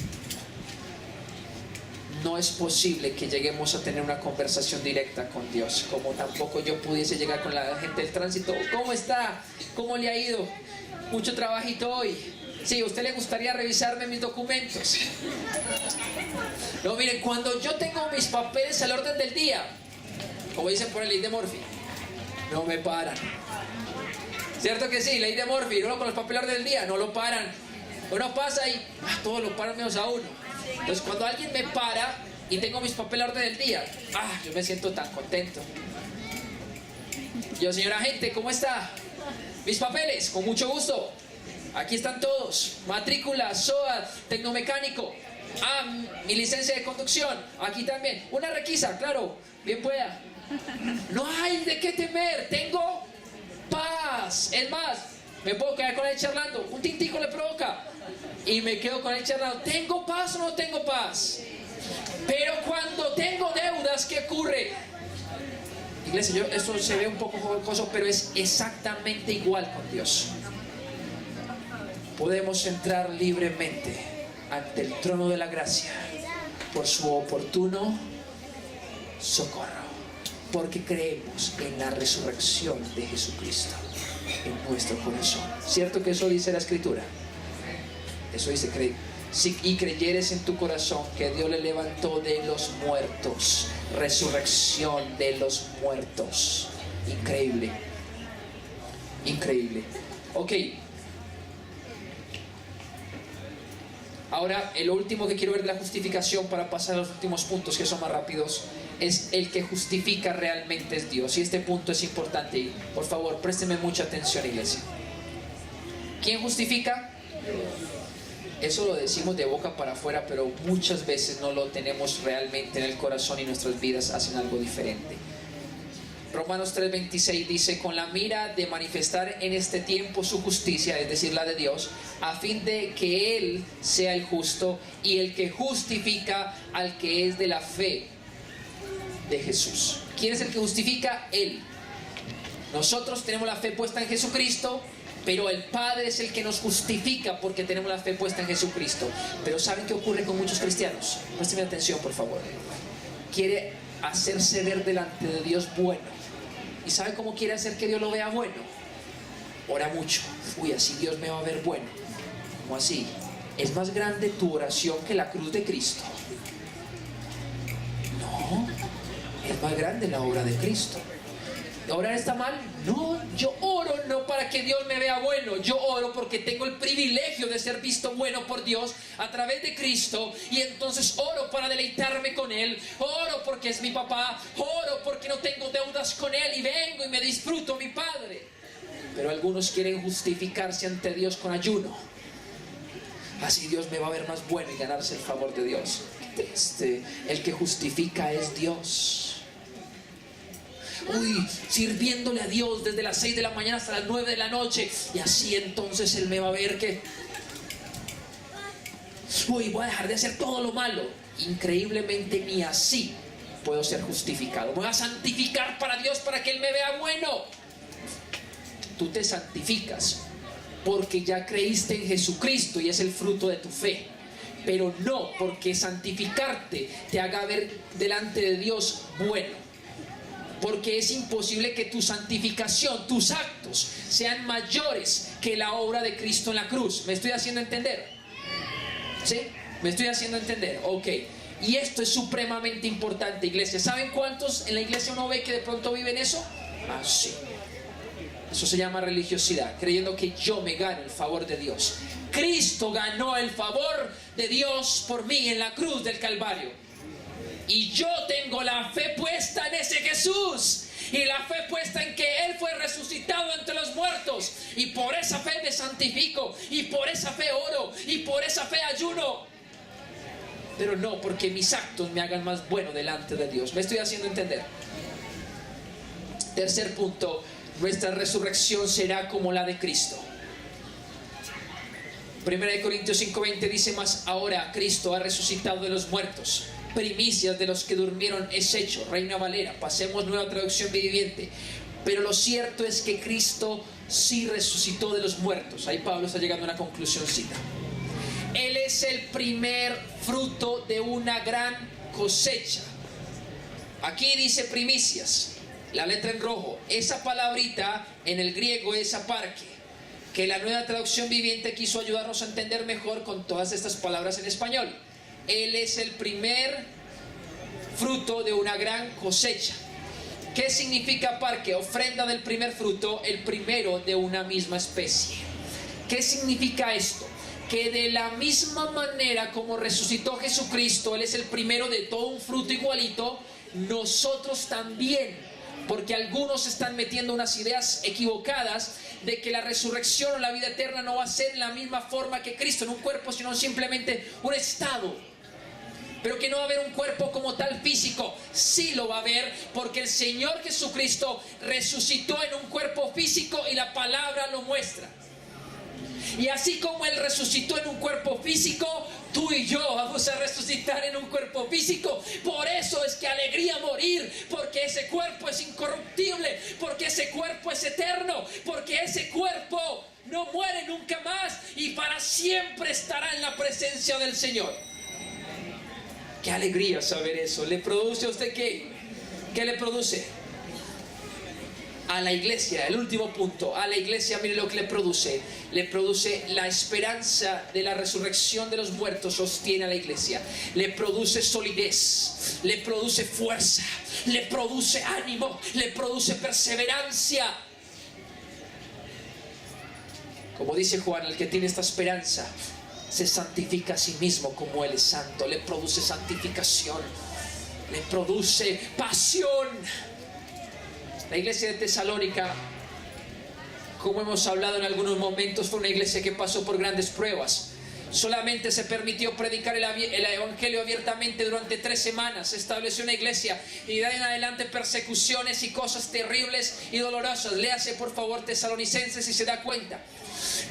no es posible que lleguemos a tener una conversación directa con Dios, como tampoco yo pudiese llegar con la gente del tránsito. ¿Cómo está? ¿Cómo le ha ido? Mucho trabajito hoy. Sí, ¿a usted le gustaría revisarme mis documentos? No, miren, cuando yo tengo mis papeles al orden del día, como dicen por el ley de Murphy, no me paran. ¿Cierto que sí? Ley de Murphy, no, con los papeles al orden del día, no lo paran. Uno pasa y todos lo paran menos a uno. Entonces cuando alguien me para y tengo mis papeles a orden del día, yo me siento tan contento. Yo, señora agente, ¿cómo está? Mis papeles, con mucho gusto. Aquí están todos. Matrícula, SOA, tecnomecánico. Mi licencia de conducción. Aquí también. Una requisa, claro. Bien pueda. No hay de qué temer. Tengo paz. Es más, me puedo quedar con él charlando. Un tintico le provoca. Y me quedo con él charlando. ¿Tengo paz o no tengo paz? Pero cuando tengo deudas, ¿qué ocurre? Iglesia, esto se ve un poco jocoso, pero es exactamente igual con Dios. Podemos entrar libremente ante el trono de la gracia por su oportuno socorro, porque creemos en la resurrección de Jesucristo en nuestro corazón. ¿Cierto que eso dice la Escritura? Eso dice, si y creyeres en tu corazón que Dios le levantó de los muertos, resurrección de los muertos. Increíble, increíble. Ok, ahora el último que quiero ver de la justificación, para pasar a los últimos puntos que son más rápidos, es el que justifica realmente es Dios. Y este punto es importante y por favor présteme mucha atención, iglesia. ¿Quién justifica? Eso lo decimos de boca para afuera, pero muchas veces no lo tenemos realmente en el corazón y nuestras vidas hacen algo diferente. Romanos 3:26 dice: con la mira de manifestar en este tiempo su justicia, es decir, la de Dios, a fin de que Él sea el justo y el que justifica al que es de la fe de Jesús. ¿Quién es el que justifica? Él. Nosotros tenemos la fe puesta en Jesucristo Pero el Padre es el que nos justifica porque tenemos la fe puesta en Jesucristo. Pero ¿saben qué ocurre con muchos cristianos? Préstenme atención, por favor. Quiere hacerse ver delante de Dios bueno. ¿Y sabe cómo quiere hacer que Dios lo vea bueno? Ora mucho. Uy, así Dios me va a ver bueno. ¿Cómo así? ¿Es más grande tu oración que la cruz de Cristo? No, es más grande la obra de Cristo. ¿Orar está mal? No, yo oro no para que Dios me vea bueno. Yo oro porque tengo el privilegio de ser visto bueno por Dios a través de Cristo. Y entonces oro para deleitarme con Él. Oro porque es mi papá. Oro porque no tengo deudas con Él y vengo y me disfruto a mi Padre. Pero algunos quieren justificarse ante Dios con ayuno. Así Dios me va a ver más bueno y ganarse el favor de Dios. Qué triste. El que justifica es Dios. Uy, sirviéndole a Dios desde las 6 de la mañana hasta las 9 de la noche. Y así entonces Él me va a ver que... Uy, voy a dejar de hacer todo lo malo. Increíblemente ni así puedo ser justificado. Voy a santificar para Dios para que Él me vea bueno. Tú te santificas porque ya creíste en Jesucristo y es el fruto de tu fe. Pero no porque santificarte te haga ver delante de Dios bueno. Porque es imposible que tu santificación, tus actos, sean mayores que la obra de Cristo en la cruz. ¿Me estoy haciendo entender? ¿Sí? ¿Me estoy haciendo entender? Ok. Y esto es supremamente importante, iglesia. ¿Saben cuántos en la iglesia uno ve que de pronto viven eso? Ah, sí. Eso se llama religiosidad, creyendo que yo me gano el favor de Dios. Cristo ganó el favor de Dios por mí en la cruz del Calvario. Y yo tengo la fe puesta en ese Jesús. Y la fe puesta en que Él fue resucitado entre los muertos. Y por esa fe me santifico. Y por esa fe oro. Y por esa fe ayuno. Pero no porque mis actos me hagan más bueno delante de Dios. ¿Me estoy haciendo entender? Tercer punto. Nuestra resurrección será como la de Cristo. 1 Corintios 5:20 dice: más ahora Cristo ha resucitado de los muertos. Primicias de los que durmieron es hecho. Reina Valera, pasemos nueva traducción viviente. Pero lo cierto es que Cristo sí resucitó de los muertos. Ahí Pablo está llegando a una conclusióncita. Él es el primer fruto de una gran cosecha. Aquí dice primicias, la letra en rojo. Esa palabrita en el griego es aparque, que la nueva traducción viviente quiso ayudarnos a entender mejor con todas estas palabras en español. Él es el primer fruto de una gran cosecha. ¿Qué significa parque? Ofrenda del primer fruto, el primero de una misma especie. ¿Qué significa esto? Que de la misma manera como resucitó Jesucristo, Él es el primero de todo un fruto igualito, nosotros también. Porque algunos están metiendo unas ideas equivocadas de que la resurrección o la vida eterna no va a ser en la misma forma que Cristo, en un cuerpo, sino simplemente un estado. Pero que no va a haber un cuerpo como tal físico. Sí lo va a haber, porque el Señor Jesucristo resucitó en un cuerpo físico y la palabra lo muestra. Y así como Él resucitó en un cuerpo físico, tú y yo vamos a resucitar en un cuerpo físico. Por eso es que alegría morir, porque ese cuerpo es incorruptible, porque ese cuerpo es eterno, porque ese cuerpo no muere nunca más y para siempre estará en la presencia del Señor. Qué alegría saber eso. ¿Le produce a usted qué? ¿Qué le produce? A la iglesia, el último punto, a la iglesia, mire lo que le produce. Le produce la esperanza de la resurrección de los muertos, sostiene a la iglesia. Le produce solidez, le produce fuerza, le produce ánimo, le produce perseverancia. Como dice Juan, el que tiene esta esperanza se santifica a sí mismo como Él es santo. Le produce santificación, le produce pasión. La iglesia de Tesalónica, como hemos hablado en algunos momentos, fue una iglesia que pasó por grandes pruebas. Solamente se permitió predicar el evangelio abiertamente durante 3 semanas. Se estableció una iglesia y de ahí en adelante persecuciones y cosas terribles y dolorosas. Léase por favor Tesalonicenses y se da cuenta.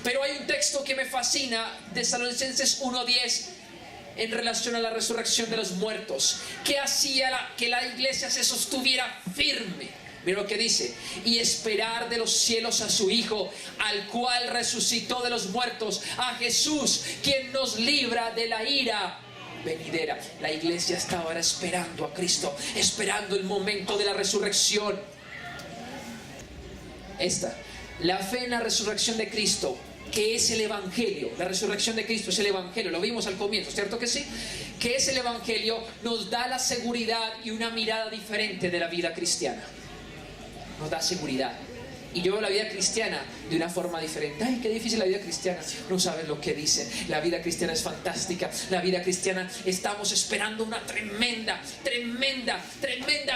Pero hay un texto que me fascina, Tesalonicenses 1:10, en relación a la resurrección de los muertos, que hacía que la iglesia se sostuviera firme. Mira lo que dice: y esperar de los cielos a su Hijo, al cual resucitó de los muertos, a Jesús, quien nos libra de la ira venidera. La iglesia está ahora esperando a Cristo, esperando el momento de la resurrección. La fe en la resurrección de Cristo, que es el Evangelio. La resurrección de Cristo es el Evangelio, lo vimos al comienzo, ¿cierto que sí? Que es el Evangelio, nos da la seguridad y una mirada diferente de la vida cristiana. Nos da seguridad. Y yo veo la vida cristiana de una forma diferente. Ay, qué difícil la vida cristiana. No sabes lo que dice. La vida cristiana es fantástica. La vida cristiana, estamos esperando una tremenda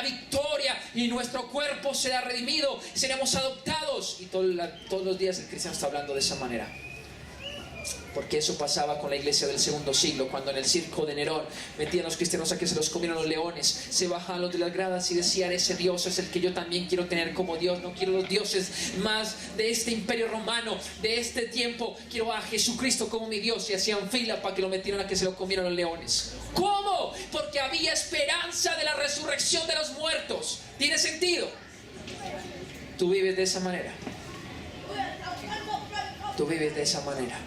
victoria. Y nuestro cuerpo será redimido. Seremos adoptados. Y todos los días el cristiano está hablando de esa manera. Porque eso pasaba con la iglesia del segundo siglo, cuando en el circo de Nerón metían a los cristianos a que se los comieran los leones, se bajaban los de las gradas y decían: ese Dios es el que yo también quiero tener como Dios. No quiero los dioses más de este imperio romano, de este tiempo. Quiero a Jesucristo como mi Dios. Y hacían fila para que lo metieran a que se lo comieran los leones. ¿Cómo? Porque había esperanza de la resurrección de los muertos. ¿Tiene sentido? Tú vives de esa manera. Tú vives de esa manera.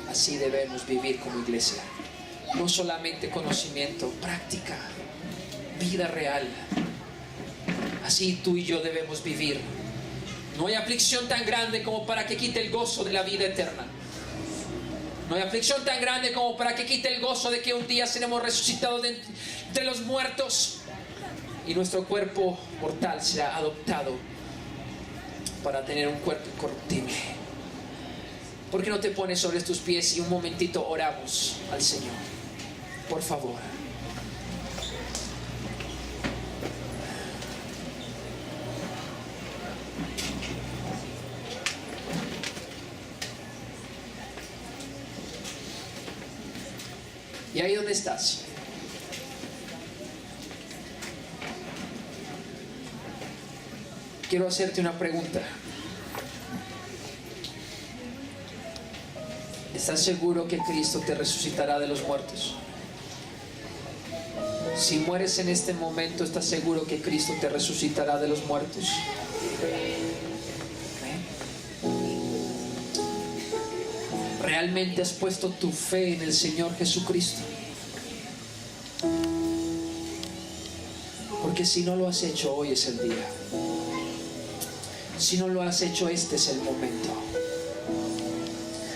Así debemos vivir como iglesia. No solamente conocimiento, práctica, vida real. Así tú y yo debemos vivir. No hay aflicción tan grande como para que quite el gozo de la vida eterna. No hay aflicción tan grande como para que quite el gozo de que un día seremos resucitados de entre los muertos y nuestro cuerpo mortal será adoptado para tener un cuerpo incorruptible. ¿Por qué no te pones sobre tus pies y un momentito oramos al Señor? Por favor. ¿Y ahí dónde estás? Quiero hacerte una pregunta. ¿Estás seguro que Cristo te resucitará de los muertos? Si mueres en este momento, ¿estás seguro que Cristo te resucitará de los muertos? ¿Realmente has puesto tu fe en el Señor Jesucristo? Porque si no lo has hecho, hoy es el día. Si no lo has hecho, este es el momento.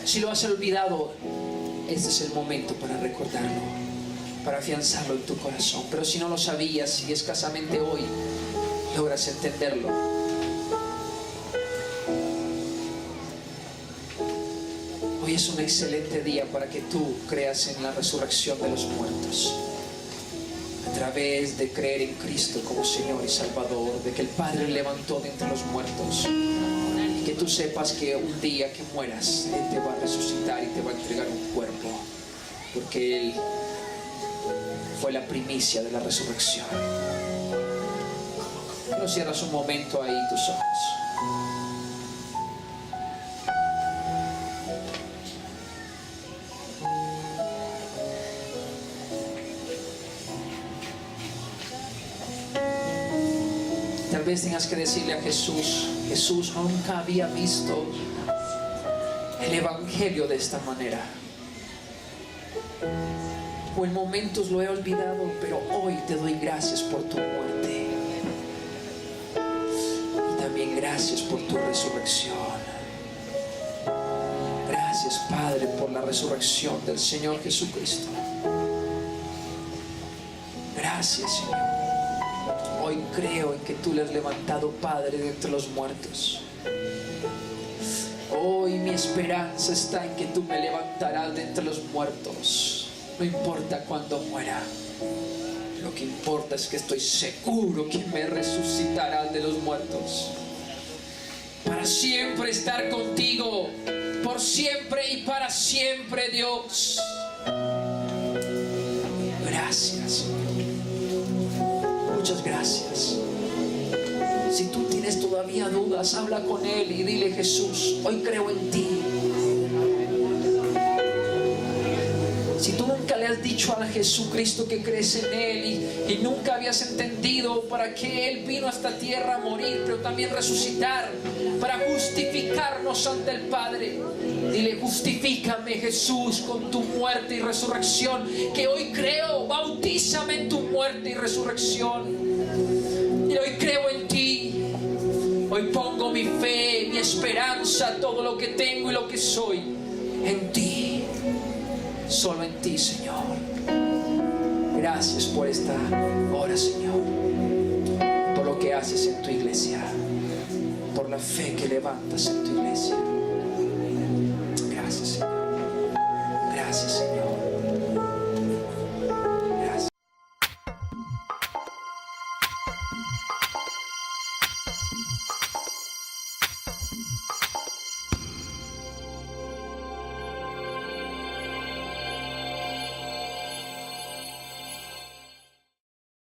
Si lo has olvidado, este es el momento para recordarlo, para afianzarlo en tu corazón. Pero si no lo sabías y escasamente hoy logras entenderlo, hoy es un excelente día para que tú creas en la resurrección de los muertos. A través de creer en Cristo como Señor y Salvador, de que el Padre levantó de entre los muertos. Que tú sepas que un día que mueras, Él te va a resucitar y te va a entregar un cuerpo, porque Él fue la primicia de la resurrección. No cierras un momento ahí tus ojos. Tal vez tengas que decirle a Jesús: Jesús, nunca había visto el Evangelio de esta manera. O en momentos lo he olvidado, pero hoy te doy gracias por tu muerte. Y también gracias por tu resurrección. Gracias, Padre, por la resurrección del Señor Jesucristo. Gracias, Señor. Hoy creo en que tú le has levantado, Padre, de entre los muertos. Hoy mi esperanza está en que tú me levantarás de entre los muertos. No importa cuándo muera. Lo que importa es que estoy seguro que me resucitarás de los muertos. Para siempre estar contigo. Por siempre y para siempre, Dios. Gracias. Muchas gracias. Si tú tienes todavía dudas, habla con Él y dile: Jesús, hoy creo en ti. Si tú nunca le hayas dicho a Jesucristo que crees en Él y nunca habías entendido para qué Él vino a esta tierra a morir, pero también resucitar para justificarnos ante el Padre. Dile: justifícame, Jesús, con tu muerte y resurrección, que hoy creo. Bautízame en tu muerte y resurrección, y hoy creo en ti. Hoy pongo mi fe, mi esperanza, todo lo que tengo y lo que soy en ti, solo en ti, Señor. Gracias por esta hora, Señor, por lo que haces en tu iglesia, por la fe que levantas en tu iglesia. Gracias, Señor. Gracias, Señor.